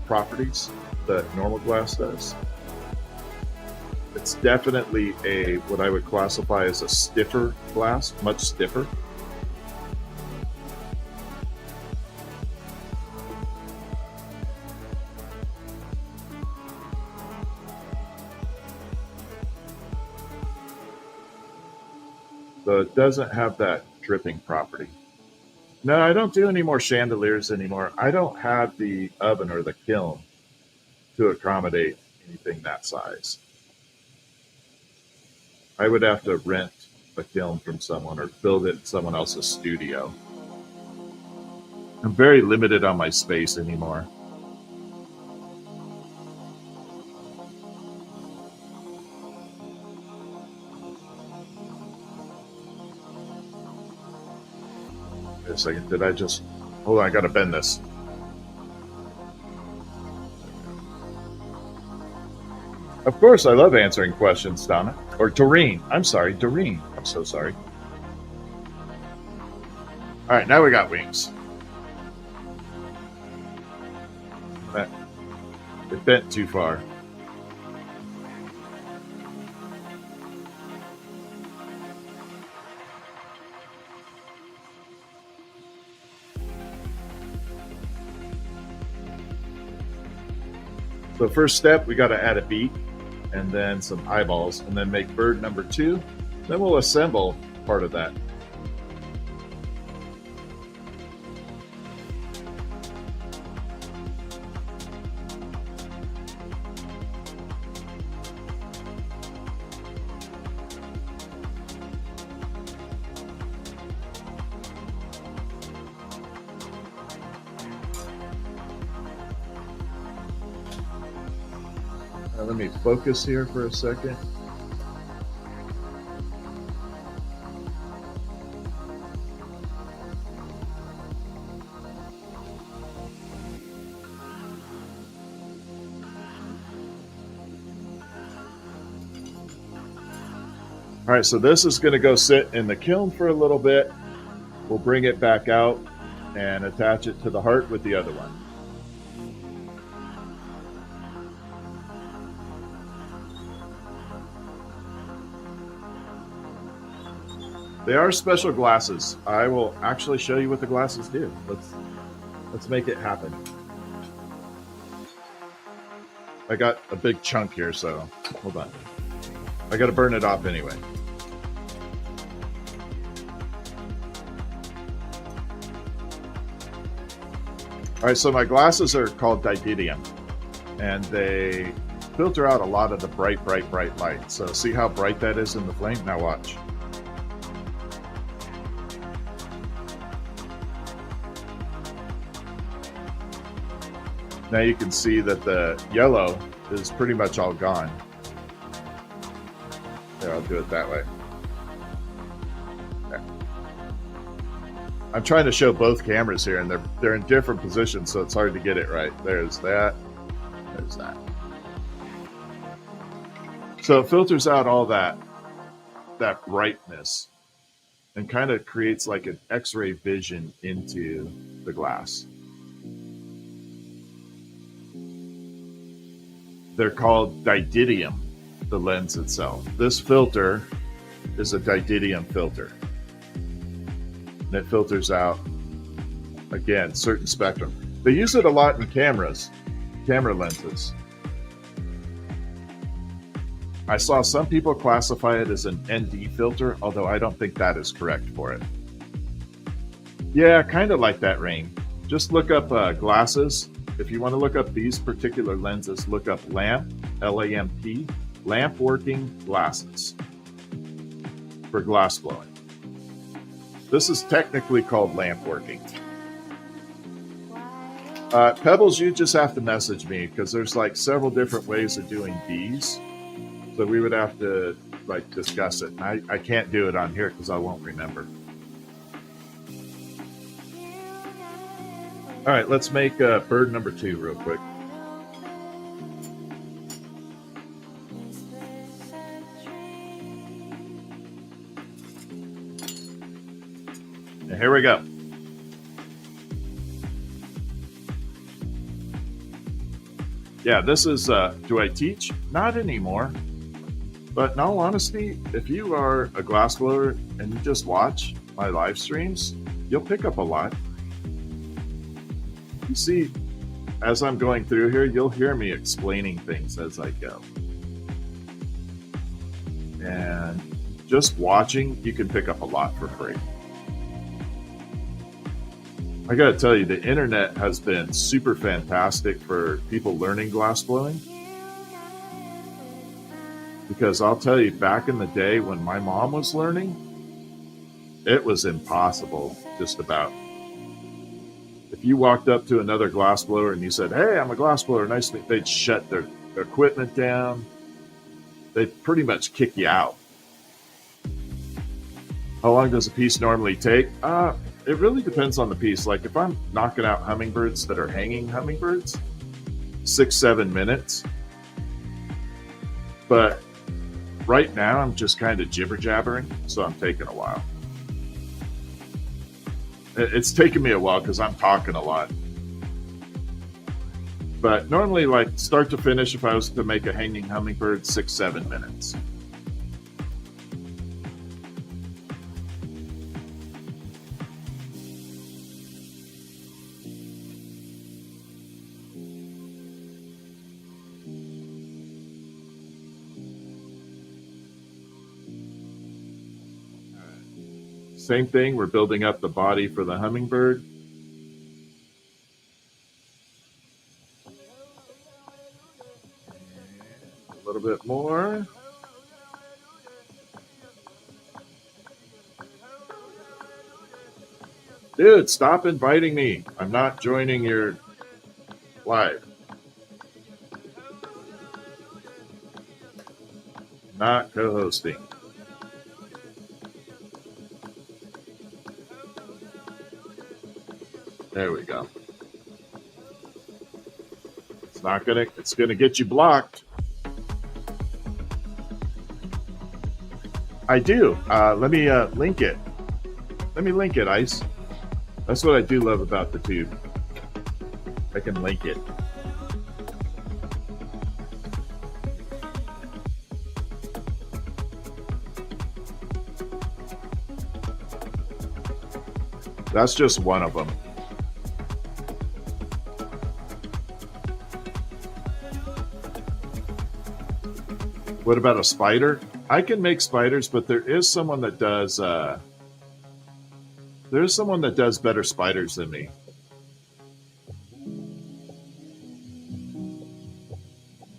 properties that normal glass does. It's definitely what I would classify as a stiffer glass, much stiffer. So it doesn't have that dripping property. No, I don't do any more chandeliers anymore. I don't have the oven or the kiln to accommodate anything that size. I would have to rent a kiln from someone or build it in someone else's studio. I'm very limited on my space anymore. Wait a second, did I just... Hold on, I gotta bend this. Of course, I love answering questions, Donna. Or Doreen. I'm sorry, Doreen. I'm so sorry. All right, now we got wings. It bent too far. So first step, we got to add a beak and then some eyeballs and then make bird number 2. Then we'll assemble part of that. Let me focus here for a second. All right, so this is going to go sit in the kiln for a little bit. We'll bring it back out and attach it to the heart with the other one. They are special glasses. I will actually show you what the glasses do. Let's make it happen. I got a big chunk here, so hold on. I got to burn it off anyway. All right, so my glasses are called didymium, and they filter out a lot of the bright light. So see how bright that is in the flame? Now watch. Now you can see that the yellow is pretty much all gone. There, I'll do it that way. Okay. I'm trying to show both cameras here, and they're in different positions, so it's hard to get it right. There's that. There's that. So it filters out all that brightness and kind of creates like an X-ray vision into the glass. They're called didymium, the lens itself. This filter is a didymium filter. And it filters out Again, certain spectrum. They use it a lot in cameras, camera lenses. I saw some people classify it as an ND filter, although I don't think that is correct for it. Yeah, kind of like that, Rain. Just look up glasses. If you want to look up these particular lenses, look up lamp, L-A-M-P, lamp working glasses for glass blowing. This is technically called lamp working. Pebbles, you just have to message me because there's like several different ways of doing these. So we would have to like discuss it. I can't do it on here because I won't remember. All right, let's make bird number 2 real quick. And here we go. Yeah, this is, do I teach? Not anymore. But in all honesty, if you are a glassblower and you just watch my live streams, you'll pick up a lot. You see, as I'm going through here, you'll hear me explaining things as I go. And just watching, you can pick up a lot for free. I gotta tell you, the internet has been super fantastic for people learning glassblowing. Because I'll tell you, back in the day when my mom was learning, it was impossible, just about. If you walked up to another glassblower and you said, "Hey, I'm a glassblower, nice to meet," they'd shut their equipment down. They'd pretty much kick you out. How long does a piece normally take? It really depends on the piece. Like if I'm knocking out hummingbirds that are hanging hummingbirds, 6-7 minutes. But right now I'm just kind of jibber jabbering, so I'm taking a while. It's taken me a while because I'm talking a lot. But normally, like start to finish, if I was to make a hanging hummingbird, 6-7 minutes. Same thing, we're building up the body for the hummingbird. A little bit more. Dude, stop inviting me. I'm not joining your live. Not co-hosting. There we go. It's gonna get you blocked. I do. Let me link it. Let me link it, Ice. That's what I do love about the tube. I can link it. That's just one of them. What about a spider? I can make spiders, but there is someone that does better spiders than me.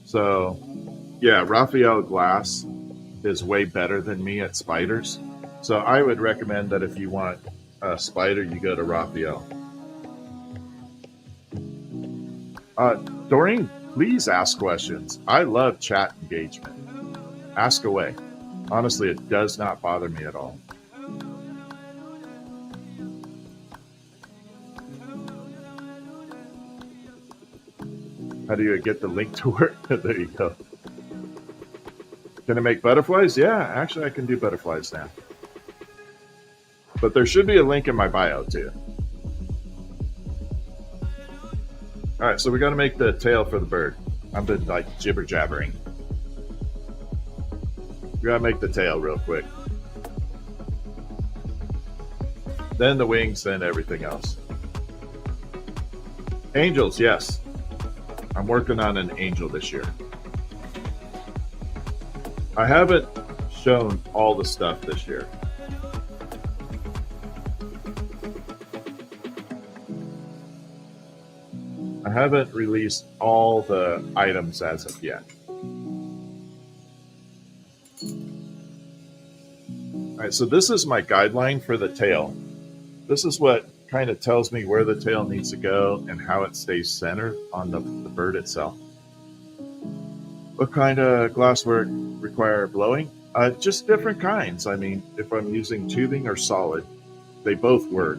So, yeah, Raphael Glass is way better than me at spiders. So I would recommend that if you want a spider, you go to Raphael. Doreen, please ask questions. I love chat engagement. Ask away. Honestly, it does not bother me at all. How do you get the link to work? There you go. Can I make butterflies? Yeah, actually I can do butterflies now. But there should be a link in my bio too. All right, so we got to make the tail for the bird. I've been like jibber jabbering. We got to make the tail real quick. Then the wings, then everything else. Angels, yes. I'm working on an angel this year. I haven't shown all the stuff this year. I haven't released all the items as of yet. All right, so this is my guideline for the tail. This is what kind of tells me where the tail needs to go and how it stays centered on the bird itself. What kind of glasswork require blowing? Just different kinds. I mean, if I'm using tubing or solid, they both work.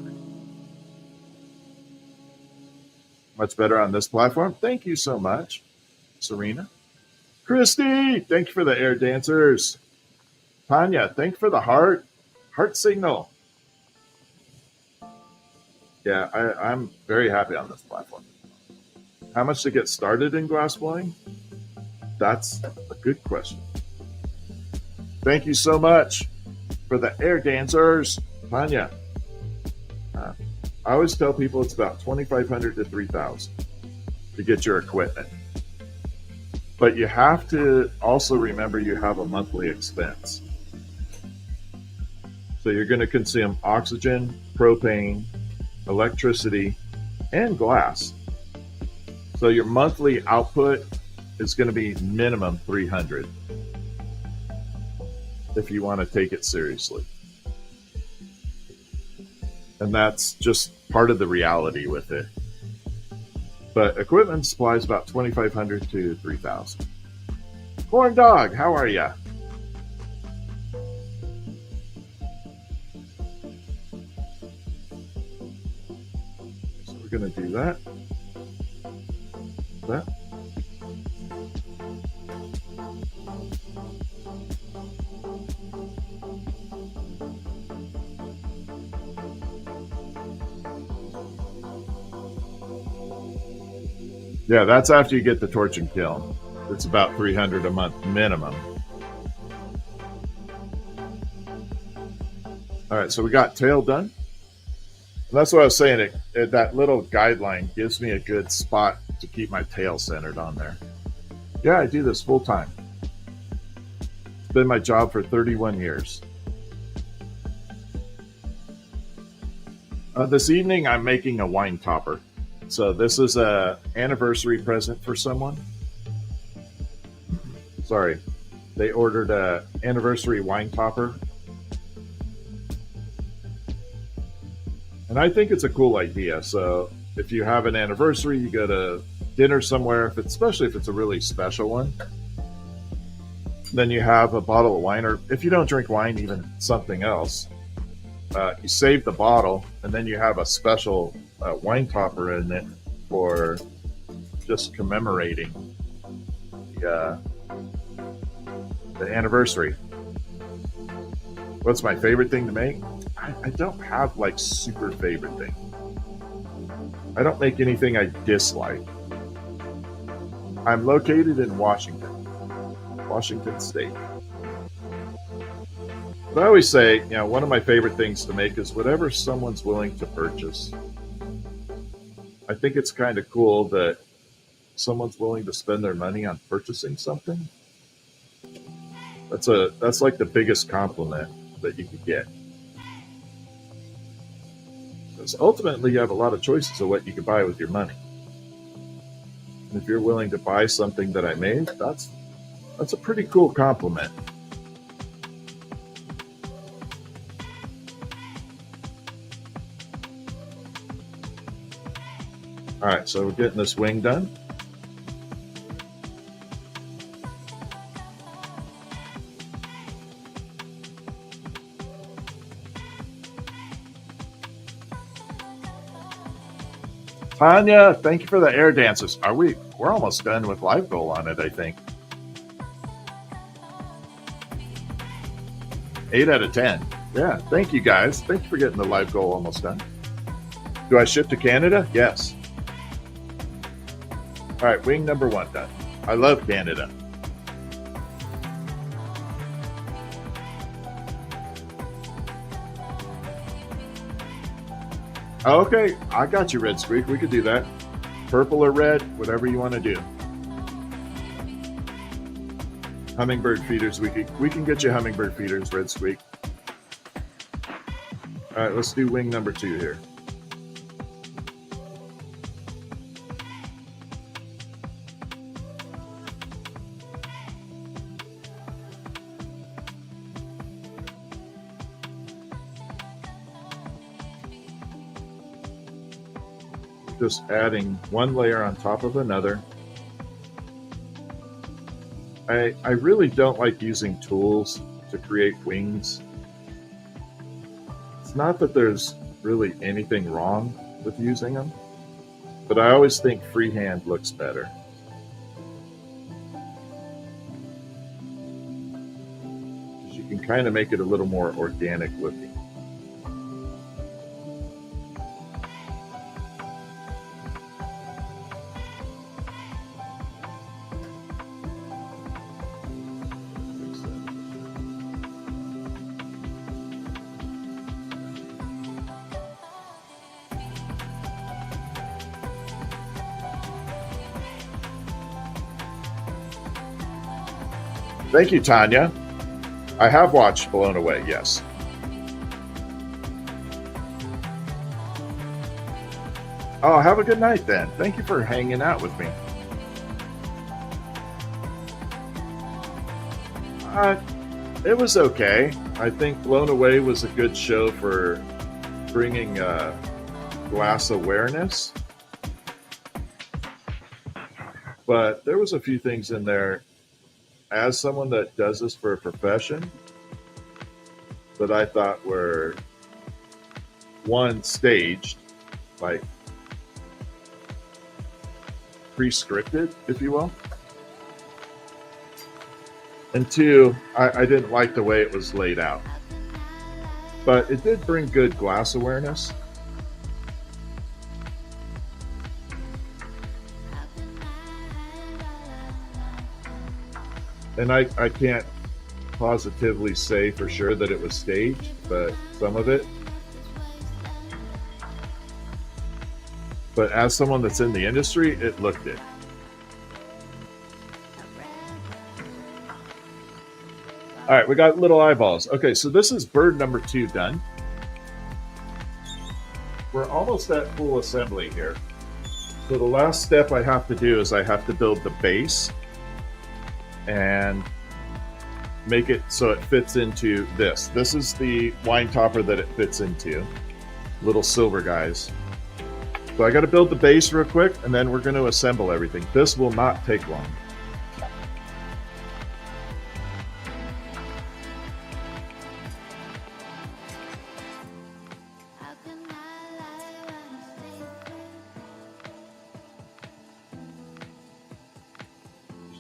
Much better on this platform. Thank you so much, Serena. Christy, thank you for the air dancers. Tanya, thank you for the heart signal. Yeah, I'm very happy on this platform. How much to get started in glassblowing? That's a good question. Thank you so much for the air dancers, Tanya. I always tell people it's about $2,500 to $3,000 to get your equipment. But you have to also remember you have a monthly expense. So you're going to consume oxygen, propane, electricity, and glass. So your monthly output is going to be minimum $300 if you want to take it seriously. And that's just part of the reality with it. But equipment supply is about $2,500 to $3,000. Corn Dog, how are ya? So we're going to do that. That. Yeah, that's after you get the torch and kiln. It's about $300 a month minimum. All right, so we got tail done. And that's what I was saying. That little guideline gives me a good spot to keep my tail centered on there. Yeah, I do this full time. It's been my job for 31 years. This evening, I'm making a wine topper. So this is an anniversary present for someone. Sorry, they ordered an anniversary wine topper. And I think it's a cool idea. So if you have an anniversary, you go to dinner somewhere, especially if it's a really special one, then you have a bottle of wine, or if you don't drink wine, even something else. You save the bottle, and then you have a special wine topper in it for just commemorating the anniversary. What's my favorite thing to make? I don't have like super favorite thing. I don't make anything I dislike. I'm located in Washington State. But I always say, one of my favorite things to make is whatever someone's willing to purchase. I think it's kind of cool that someone's willing to spend their money on purchasing something. That's like the biggest compliment that you could get. Because ultimately you have a lot of choices of what you can buy with your money. And if you're willing to buy something that I made, that's a pretty cool compliment. All right, so we're getting this wing done. Tanya, thank you for the air dances. We're almost done with live goal on it, I think. 8 out of 10. Yeah, thank you guys. Thank you for getting the live goal almost done. Do I ship to Canada? Yes. All right, wing number 1 done. I love Canada. Okay, I got you, Red Squeak. We could do that. purple or red, whatever you want to do. Hummingbird feeders, we can get you hummingbird feeders, Red Squeak. All right, let's do wing number 2 here. Just adding one layer on top of another. I really don't like using tools to create wings. It's not that there's really anything wrong with using them, but I always think freehand looks better. You can kind of make it a little more organic looking. Thank you, Tanya. I have watched Blown Away, yes. Oh, have a good night then. Thank you for hanging out with me. It was okay. I think Blown Away was a good show for bringing glass awareness. But there was a few things in there, as someone that does this for a profession, that I thought were, one, staged, like pre-scripted, if you will. And two, I didn't like the way it was laid out. But it did bring good glass awareness. And I can't positively say for sure that it was staged, but some of it. But as someone that's in the industry, it looked it. All right, we got little eyeballs. Okay, so this is bird number 2 done. We're almost at full assembly here. So the last step I have to do is I have to build the base and make it so it fits into this. This is the wine topper that it fits into. Little silver guys. So I got to build the base real quick, and then we're going to assemble everything. This will not take long.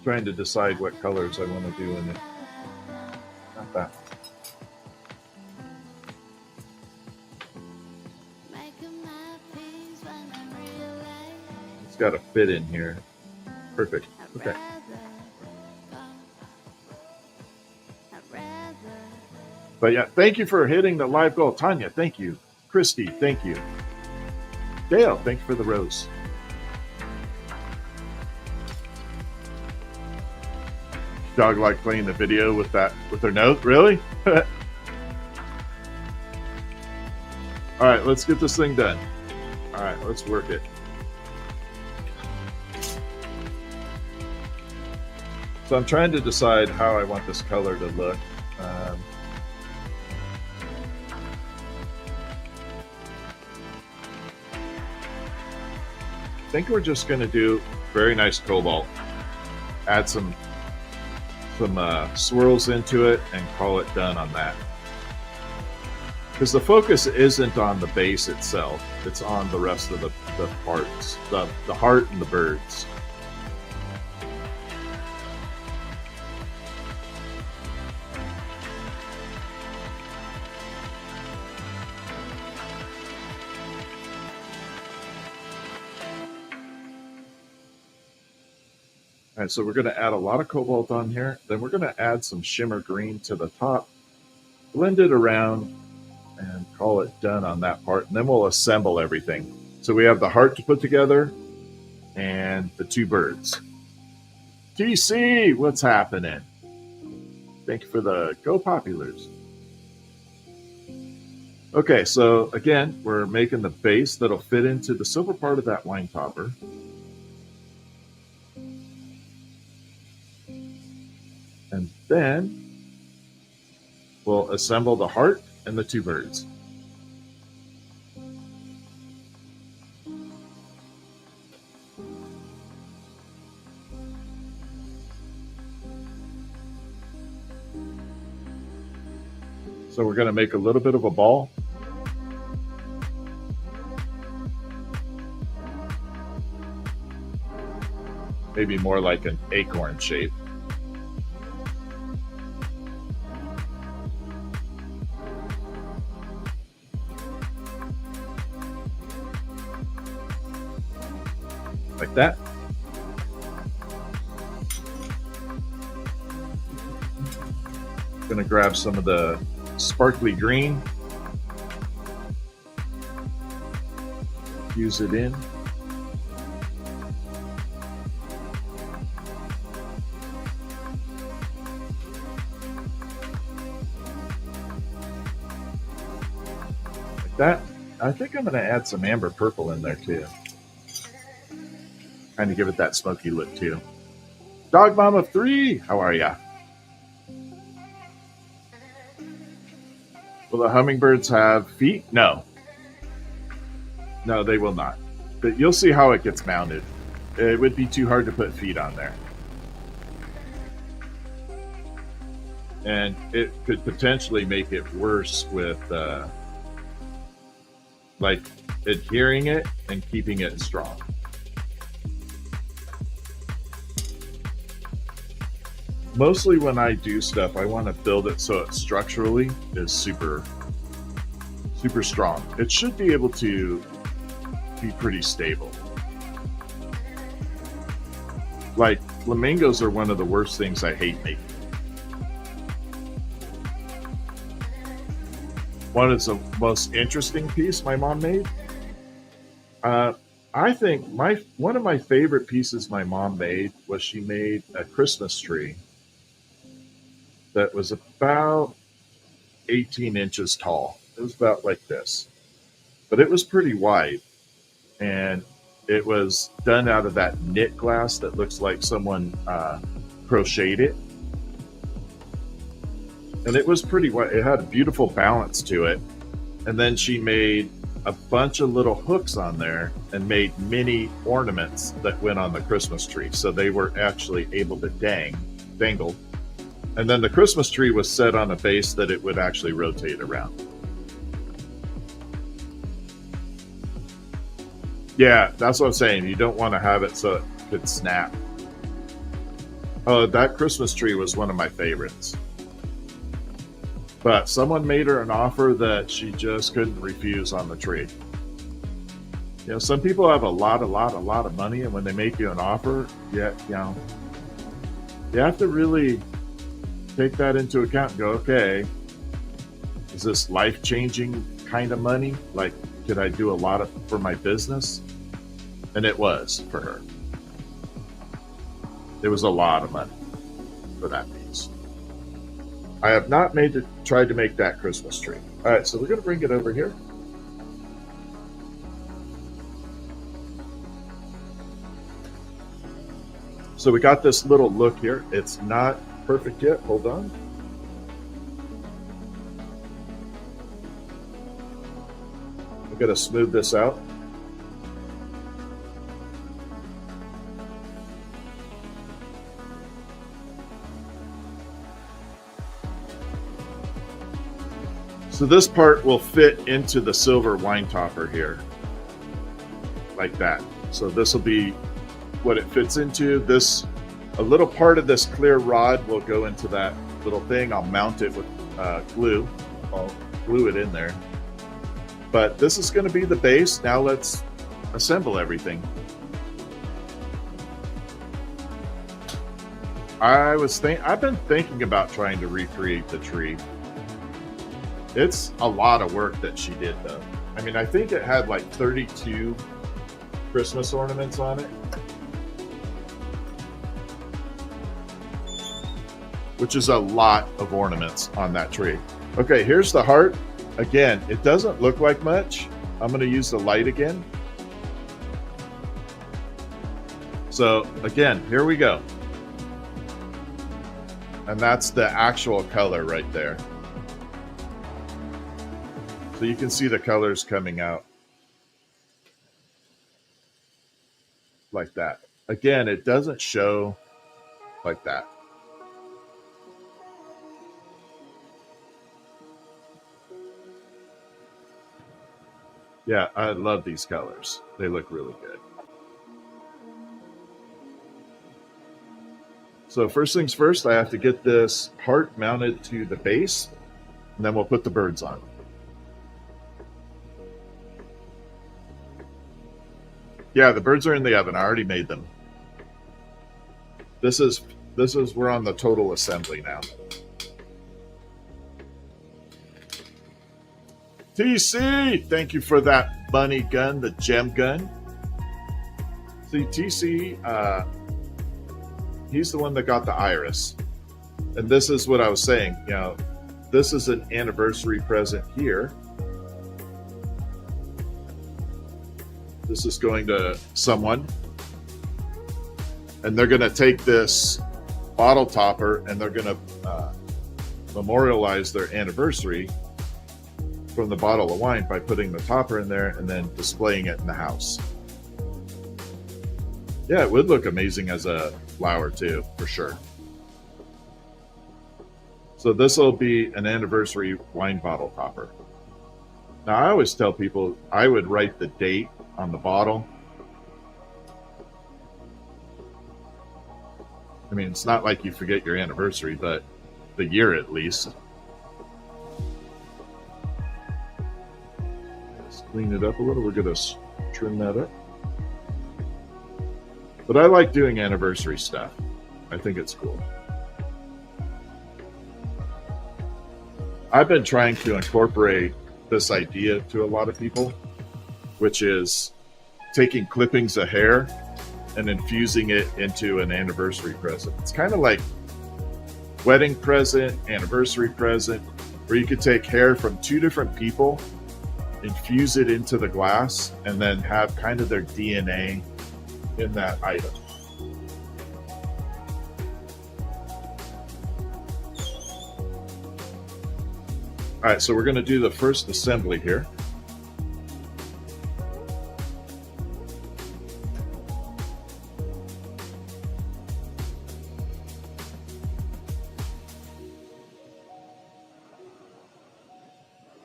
Trying to decide what colors I want to do in it. Not that. It's got to fit in here. Perfect. Okay. But yeah, thank you for hitting the live goal. Tanya, thank you. Christy, thank you. Dale, thanks for the rose. Dog like playing the video with her nose? Really? All right, let's get this thing done. All right, let's work it. So I'm trying to decide how I want this color to look. I think we're just going to do very nice cobalt. Add some swirls into it and call it done on that. Because the focus isn't on the base itself, it's on the rest of the parts, the heart and the birds. All right, so we're going to add a lot of cobalt on here. Then we're going to add some shimmer green to the top, blend it around, and call it done on that part. And then we'll assemble everything. So we have the heart to put together, and the two birds. TC, what's happening? Thank you for the Go Populars. Okay, so again, we're making the base that'll fit into the silver part of that wine topper. And then we'll assemble the heart and the two birds. So we're going to make a little bit of a ball. Maybe more like an acorn shape. Like that. Going to grab some of the sparkly green, fuse it in. Like that. I think I'm going to add some amber purple in there too. Kind of give it that smoky look too. Dog Mom of 3, how are ya? Will the hummingbirds have feet? No. No, they will not. But you'll see how it gets mounted. It would be too hard to put feet on there. And it could potentially make it worse with like adhering it and keeping it strong. Mostly when I do stuff, I want to build it so it structurally is super strong. It should be able to be pretty stable. Like flamingos are one of the worst things I hate making. One is the most interesting piece my mom made. I think one of my favorite pieces my mom made was she made a Christmas tree that was about 18 inches tall. It was about like this, but it was pretty wide, and it was done out of that knit glass that looks like someone crocheted it, and it was pretty wide. It had a beautiful balance to it, and then she made a bunch of little hooks on there and made mini ornaments that went on the Christmas tree, so they were actually able to dangle. And then the Christmas tree was set on a base that it would actually rotate around. Yeah, that's what I'm saying. You don't want to have it so it could snap. Oh, that Christmas tree was one of my favorites. But someone made her an offer that she just couldn't refuse on the tree. You know, some people have a lot of money, and when they make you an offer, you have to really take that into account and go, okay, is this life-changing kind of money? Like, could I do a lot for my business? And it was for her. It was a lot of money for that piece. I have not tried to make that Christmas tree. All right, so we're going to bring it over here. So we got this little look here. It's not perfect yet. Hold on. We're going to smooth this out. So this part will fit into the silver wine topper here, like that. So this will be what it fits into. A little part of this clear rod will go into that little thing. I'll mount it with glue. I'll glue it in there. But this is going to be the base. Now let's assemble everything. I've been thinking about trying to recreate the tree. It's a lot of work that she did, though. I mean, I think it had like 32 Christmas ornaments on it. which is a lot of ornaments on that tree. Okay, here's the heart. Again, it doesn't look like much. I'm going to use the light again. So again, here we go. And that's the actual color right there. So you can see the colors coming out like that. Again, it doesn't show like that. Yeah, I love these colors. They look really good. So first things first, I have to get this heart mounted to the base, and then we'll put the birds on. Yeah, the birds are in the oven. I already made them. This is we're on the total assembly now. TC, thank you for that bunny gun, the gem gun. See, TC, he's the one that got the iris. And this is what I was saying, you know, this is an anniversary present here. This is going to someone. And they're going to take this bottle topper and they're going to memorialize their anniversary from the bottle of wine by putting the topper in there and then displaying it in the house. Yeah, it would look amazing as a flower too, for sure. So this will be an anniversary wine bottle topper. Now, I always tell people I would write the date on the bottle. I mean, it's not like you forget your anniversary, but the year at least. Let's clean it up a little. We're going to trim that up. But I like doing anniversary stuff. I think it's cool. I've been trying to incorporate this idea to a lot of people, which is taking clippings of hair and infusing it into an anniversary present. It's kind of like wedding present, anniversary present, where you could take hair from two different people, infuse it into the glass, and then have kind of their DNA in that item. All right, so we're going to do the first assembly here.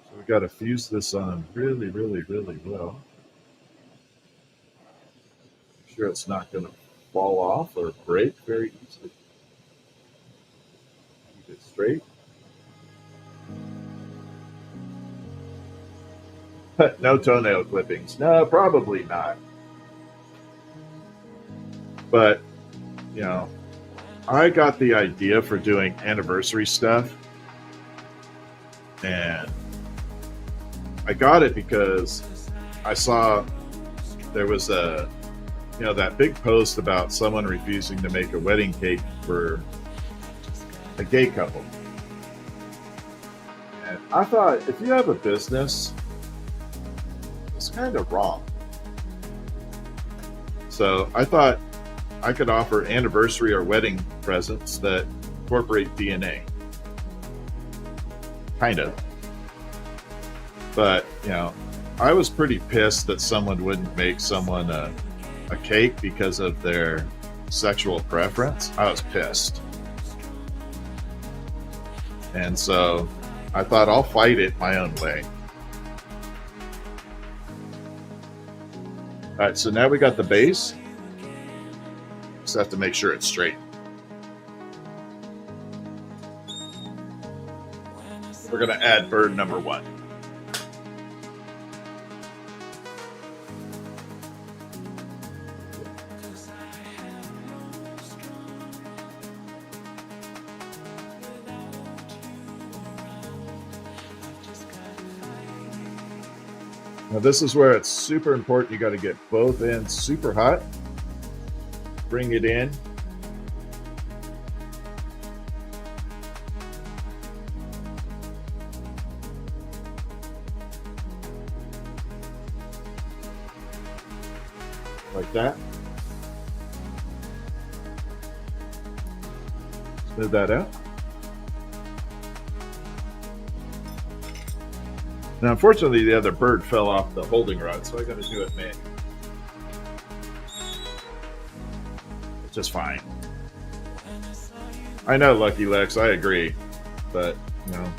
So we got to fuse this on really, really, really well. Make sure it's not going to fall off or break very easily. Keep it straight. No toenail clippings. No, probably not. But, you know, I got the idea for doing anniversary stuff. And I got it because I saw there was a, you know, that big post about someone refusing to make a wedding cake for a gay couple. And I thought, if you have a business, it's kind of wrong. So I thought I could offer anniversary or wedding presents that incorporate DNA. Kind of. But, you know, I was pretty pissed that someone wouldn't make someone a cake because of their sexual preference. I was pissed. And so I thought I'll fight it my own way. All right, so now we got the base. Just have to make sure it's straight. We're going to add bird number 1. Now this is where it's super important. You got to get both ends super hot. Bring it in. that. Smooth that out. Now, unfortunately, the other bird fell off the holding rod, so I got to do it manually. Which is fine. I know, Lucky Lex, I agree, but you know.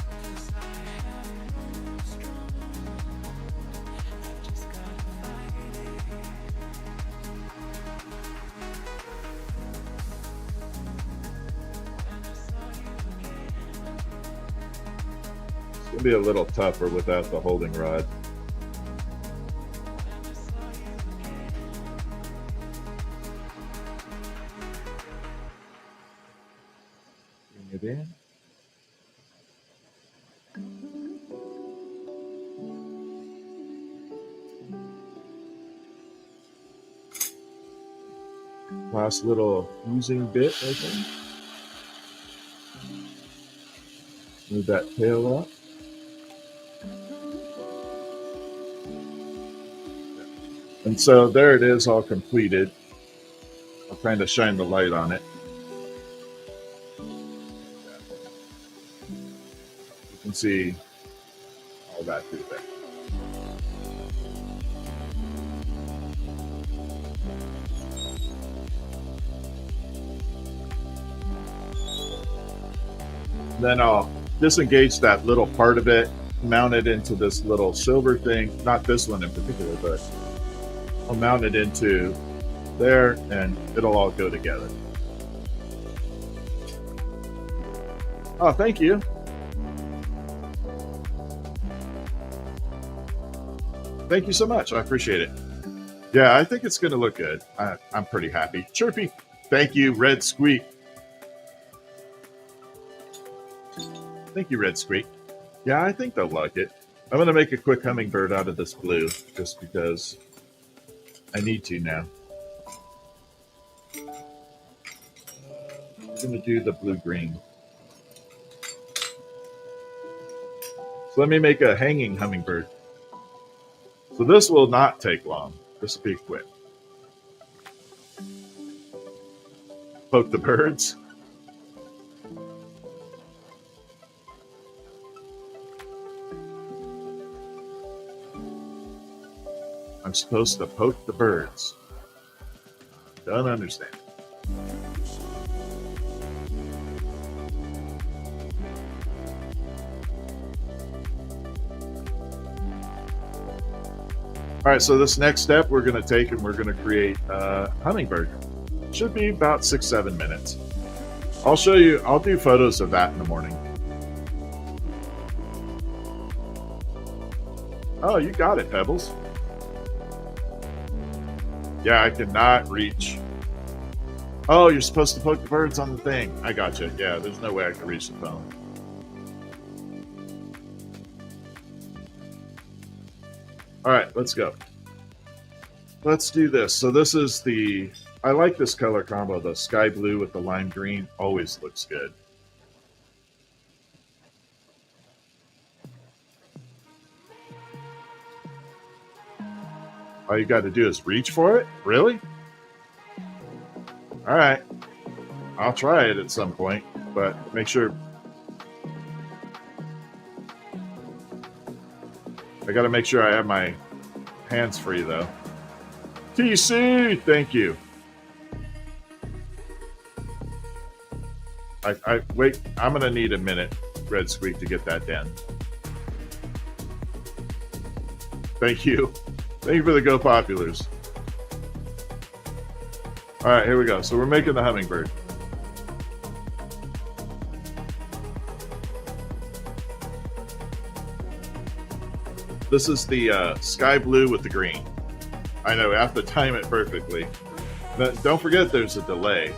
It's gonna be a little tougher without the holding rod. Bring it in. Last little fusing bit, I think. Move that tail up. And so there it is, all completed. I'll kind of shine the light on it. You can see all that through there. Then I'll disengage that little part of it, mount it into this little silver thing. Not this one in particular, but I'll mount it into there and it'll all go together. Oh, thank you. Thank you so much. I appreciate it. Yeah, I think it's going to look good. I'm pretty happy. Chirpy. Thank you, Red Squeak. Thank you, Red Squeak. Yeah, I think they'll like it. I'm going to make a quick hummingbird out of this blue just because I need to now. I'm going to do the blue-green. So let me make a hanging hummingbird. So this will not take long. This will be quick. Poke the birds. I'm supposed to poke the birds. Don't understand. All right, so this next step we're going to take and we're going to create a hummingbird. Should be about 6-7 minutes. I'll show you, I'll do photos of that in the morning. Oh, you got it, Pebbles. Yeah, I cannot reach. Oh, you're supposed to poke the birds on the thing. I got you. Yeah, there's no way I can reach the phone. All right, let's go. Let's do this. So this is the, I like this color combo. The sky blue with the lime green always looks good. All you got to do is reach for it? Really? All right. I'll try it at some point, but make sure. I got to make sure I have my hands free, though. TC, thank you. Wait, I'm going to need a minute, Red Squeak, to get that done. Thank you. Thank you for the Go Populars. All right, here we go. So we're making the hummingbird. This is the sky blue with the green. I know, I have to time it perfectly. But don't forget there's a delay.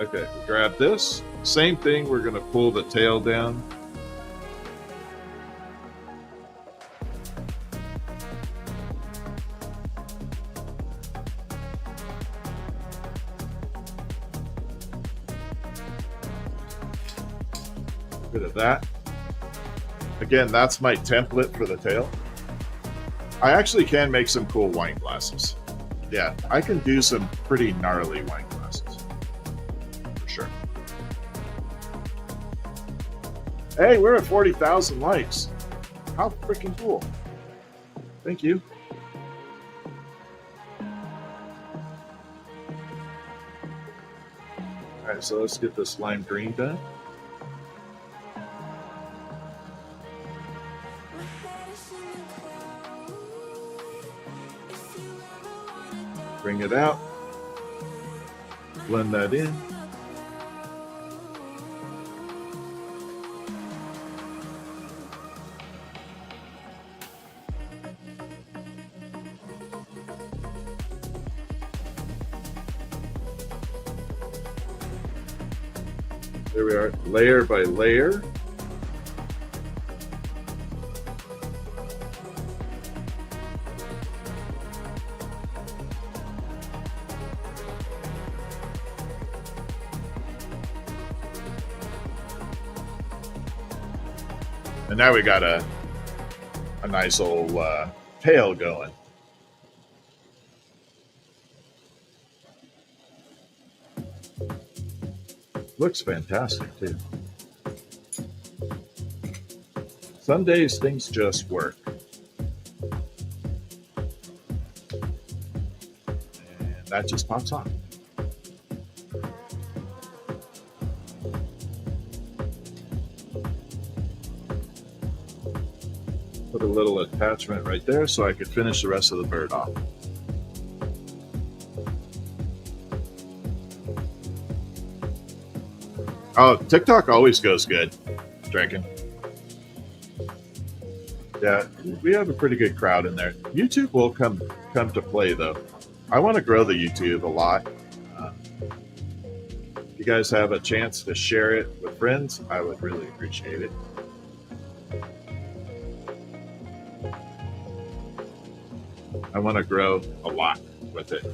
Okay, grab this. Same thing, we're going to pull the tail down. Bit of that. Again, that's my template for the tail. I actually can make some cool wine glasses. Yeah, I can do some pretty gnarly wine glasses. For sure. Hey, we're at 40,000 likes. How freaking cool. Thank you. All right, so let's get this lime green done. Bring it out. Blend that in. There we are, layer by layer. And now we got a nice old tail going. Looks fantastic too. Some days things just work. And that just pops on. Put a little attachment right there so I could finish the rest of the bird off. Oh, TikTok always goes good, Draken. Yeah, we have a pretty good crowd in there. YouTube will come to play though. I want to grow the YouTube a lot. If you guys have a chance to share it with friends, I would really appreciate it. I want to grow a lot with it.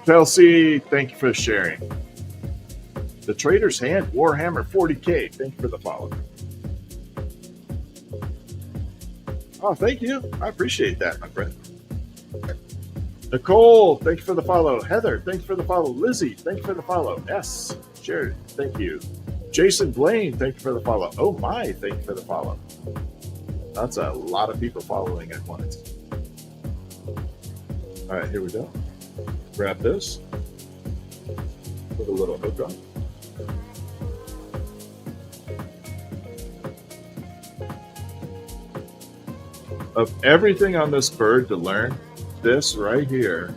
Chelsea, thank you for sharing. The Trader's Hand, Warhammer 40K, thank you for the follow. Oh, thank you. I appreciate that, my friend. Nicole, thank you for the follow. Heather, thank you for the follow. Lizzie, thank you for the follow. S, Jared, thank you. Jason Blaine, thank you for the follow. Oh my, thank you for the follow. That's a lot of people following at once. All right, here we go. Grab this. Put a little hook on. Of everything on this bird to learn, this right here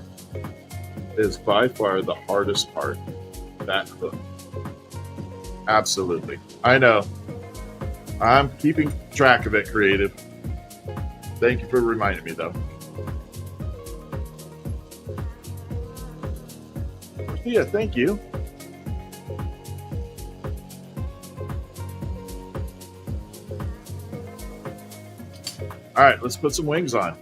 is by far the hardest part. That hook. Absolutely. I know. I'm keeping track of it, Creative. Thank you for reminding me, though. Yeah, thank you. All right, let's put some wings on.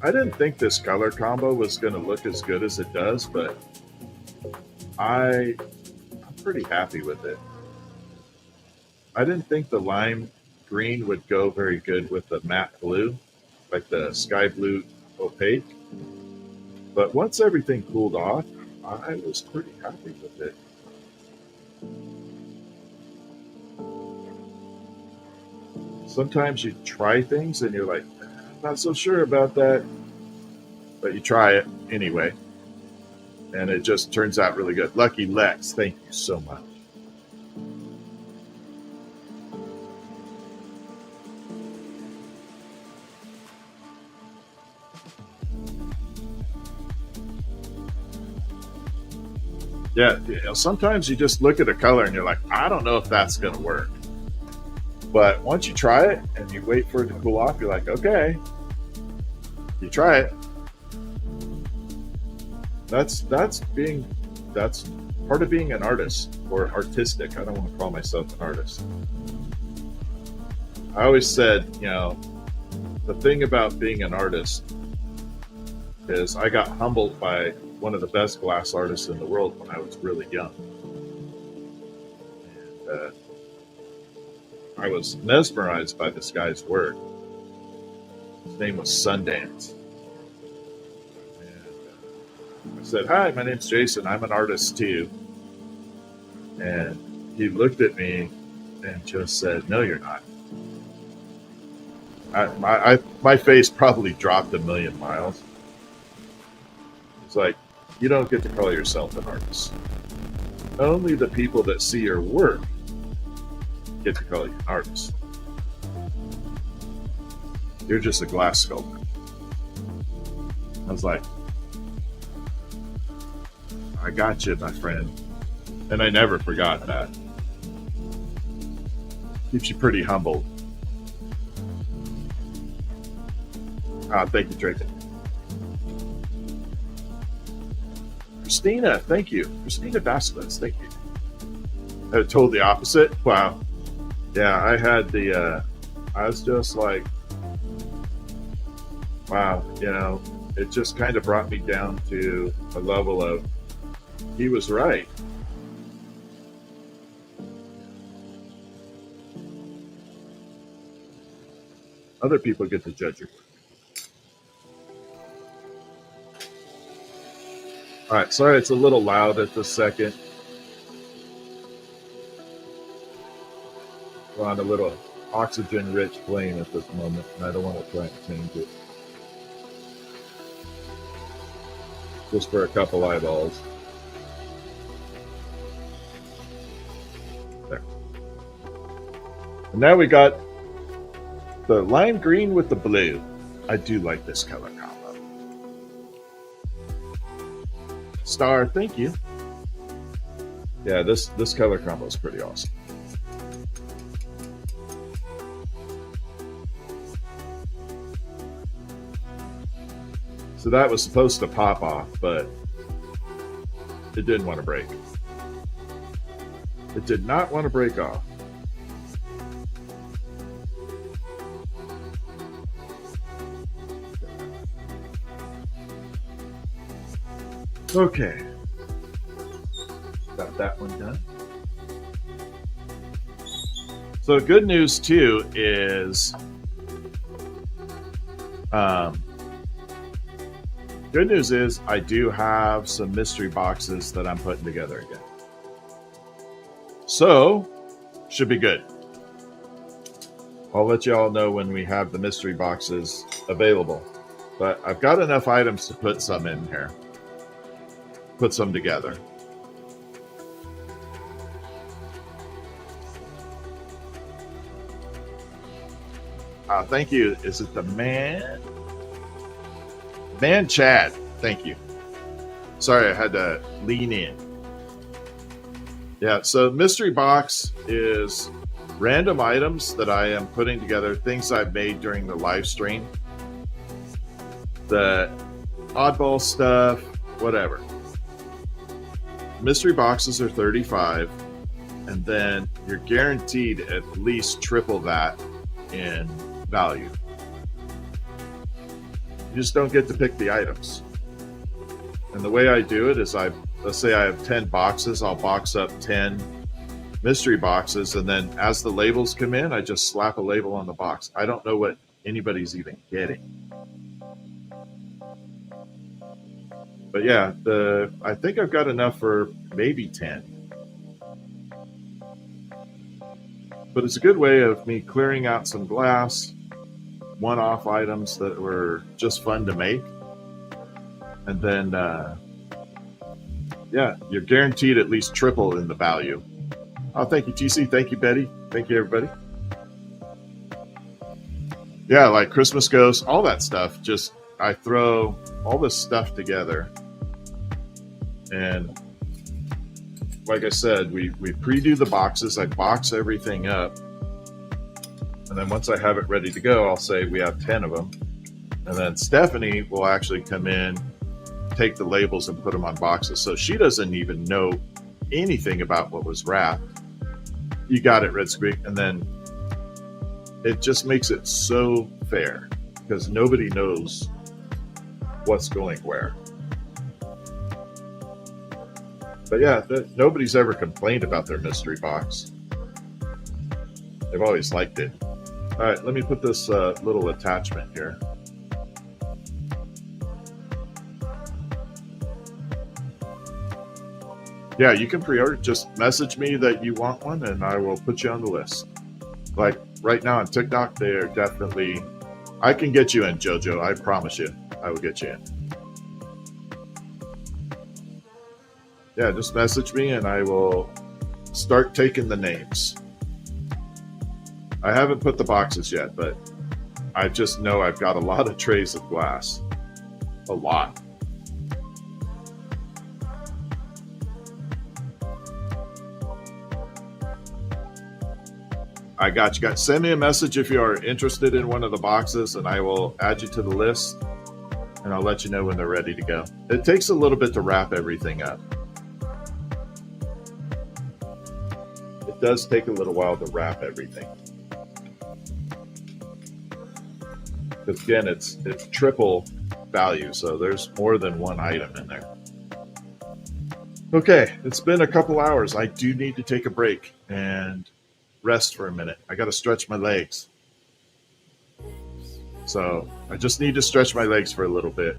I didn't think this color combo was going to look as good as it does, but I'm pretty happy with it. I didn't think the lime green would go very good with the matte blue, like the sky blue opaque. But once everything cooled off, I was pretty happy with it. Sometimes you try things and you're like, not so sure about that, but you try it anyway, and it just turns out really good. Lucky Lex, thank you so much. Yeah, sometimes you just look at a color and you're like, I don't know if that's going to work. But once you try it and you wait for it to cool off, you're like, okay. You try it. That's part of being an artist, or artistic. I don't want to call myself an artist. I always said, the thing about being an artist is I got humbled by one of the best glass artists in the world when I was really young. And I was mesmerized by this guy's work. His name was Sundance. And I said, "Hi, my name's Jason. I'm an artist too." And he looked at me and just said, "No, you're not." My face probably dropped a million miles. It's like, you don't get to call yourself an artist. Only the people that see your work get to call you an artist. You're just a glass sculptor. I was like, I got you, my friend. And I never forgot that. Keeps you pretty humble. Thank you, Drake. Christina, thank you. Christina Vasquez, thank you. I was told the opposite. Wow. Yeah, I had I was just like, wow, it just kind of brought me down to a level of, he was right. Other people get to judge your work. All right, sorry it's a little loud at this second. We're on a little oxygen-rich plane at this moment, and I don't want to try and change it. Just for a couple eyeballs. There. And now we got the lime green with the blue. I do like this color combo. Star, thank you. Yeah, this color combo is pretty awesome. So that was supposed to pop off, but it didn't want to break. It did not want to break off. Okay. Got that one done. So good news too is good news is I do have some mystery boxes that I'm putting together again. So should be good. I'll let you all know when we have the mystery boxes available. But I've got enough items to put some in here. Put some together. Thank you. Is it the man? Man Chad. Thank you. Sorry, I had to lean in. Yeah, so mystery box is random items that I am putting together, things I've made during the live stream. The oddball stuff, whatever. Mystery boxes are $35, and then you're guaranteed at least triple that in value. You just don't get to pick the items. And the way I do it is let's say I have 10 boxes, I'll box up 10 mystery boxes, and then as the labels come in, I just slap a label on the box. I don't know what anybody's even getting. But yeah, I think I've got enough for maybe 10. But it's a good way of me clearing out some glass, one-off items that were just fun to make. And then, yeah, you're guaranteed at least triple in the value. Oh, thank you, TC. Thank you, Betty. Thank you, everybody. Yeah, like Christmas Ghosts, all that stuff. Just, I throw all this stuff together. And like I said, we pre-do the boxes. I box everything up. And then once I have it ready to go, I'll say we have 10 of them. And then Stephanie will actually come in, take the labels and put them on boxes. So she doesn't even know anything about what was wrapped. You got it, Red Squeak. And then it just makes it so fair. because nobody knows what's going where. But yeah, nobody's ever complained about their mystery box. They've always liked it. All right, let me put this little attachment here. Yeah, you can pre-order. Just message me that you want one, and I will put you on the list. Like right now on TikTok, they are definitely... I can get you in, Jojo. I promise you. I will get you in. Yeah, just message me, and I will start taking the names. I haven't put the boxes yet, but I just know I've got a lot of trays of glass. A lot. I got you guys. Send me a message if you are interested in one of the boxes, and I will add you to the list, and I'll let you know when they're ready to go. It takes a little bit to wrap everything up. It does take a little while to wrap everything. Because again, it's triple value, so there's more than one item in there. Okay, it's been a couple hours. I do need to take a break and rest for a minute. I got to stretch my legs. So I just need to stretch my legs for a little bit.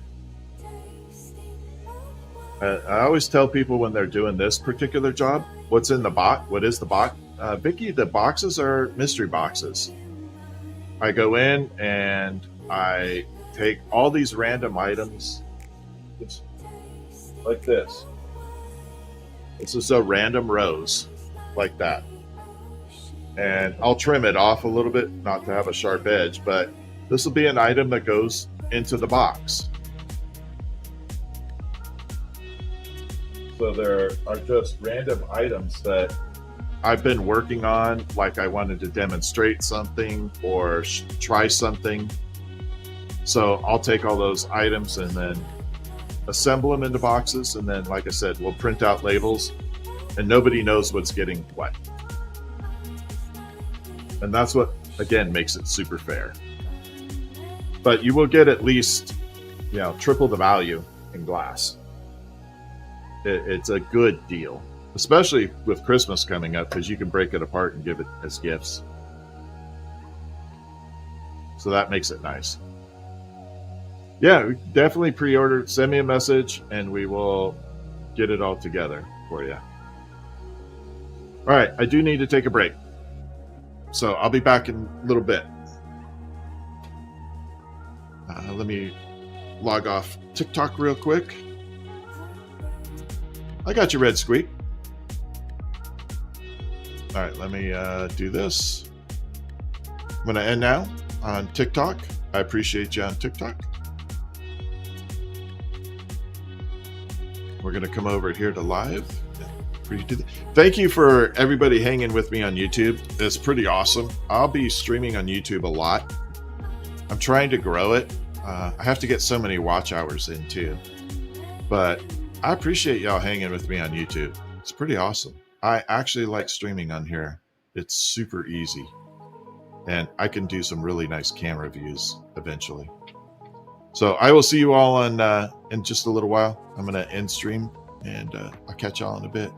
I always tell people when they're doing this particular job, what's in the box? What is the box? Vicky, the boxes are mystery boxes. I go in and I take all these random items, just like this. This is a random rose, like that. And I'll trim it off a little bit, not to have a sharp edge, but this will be an item that goes into the box. So there are just random items that I've been working on, like I wanted to demonstrate something or try something. So I'll take all those items and then assemble them into boxes. And then, like I said, we'll print out labels and nobody knows what's getting what. And that's what, again, makes it super fair. But you will get at least, triple the value in glass. It's a good deal, especially with Christmas coming up, because you can break it apart and give it as gifts. So that makes it nice. Yeah, definitely pre-order. Send me a message and we will get it all together for you. All right, I do need to take a break. So I'll be back in a little bit. Let me log off TikTok real quick. I got you, Red Squeak. All right, let me do this. I'm going to end now on TikTok. I appreciate you on TikTok. We're going to come over here to live. Thank you for everybody hanging with me on YouTube. It's pretty awesome. I'll be streaming on YouTube a lot. I'm trying to grow it. I have to get so many watch hours in too. But I appreciate y'all hanging with me on YouTube. It's pretty awesome. I actually like streaming on here. It's super easy. And I can do some really nice camera views eventually. So I will see you all in just a little while. I'm going to end stream and I'll catch y'all in a bit.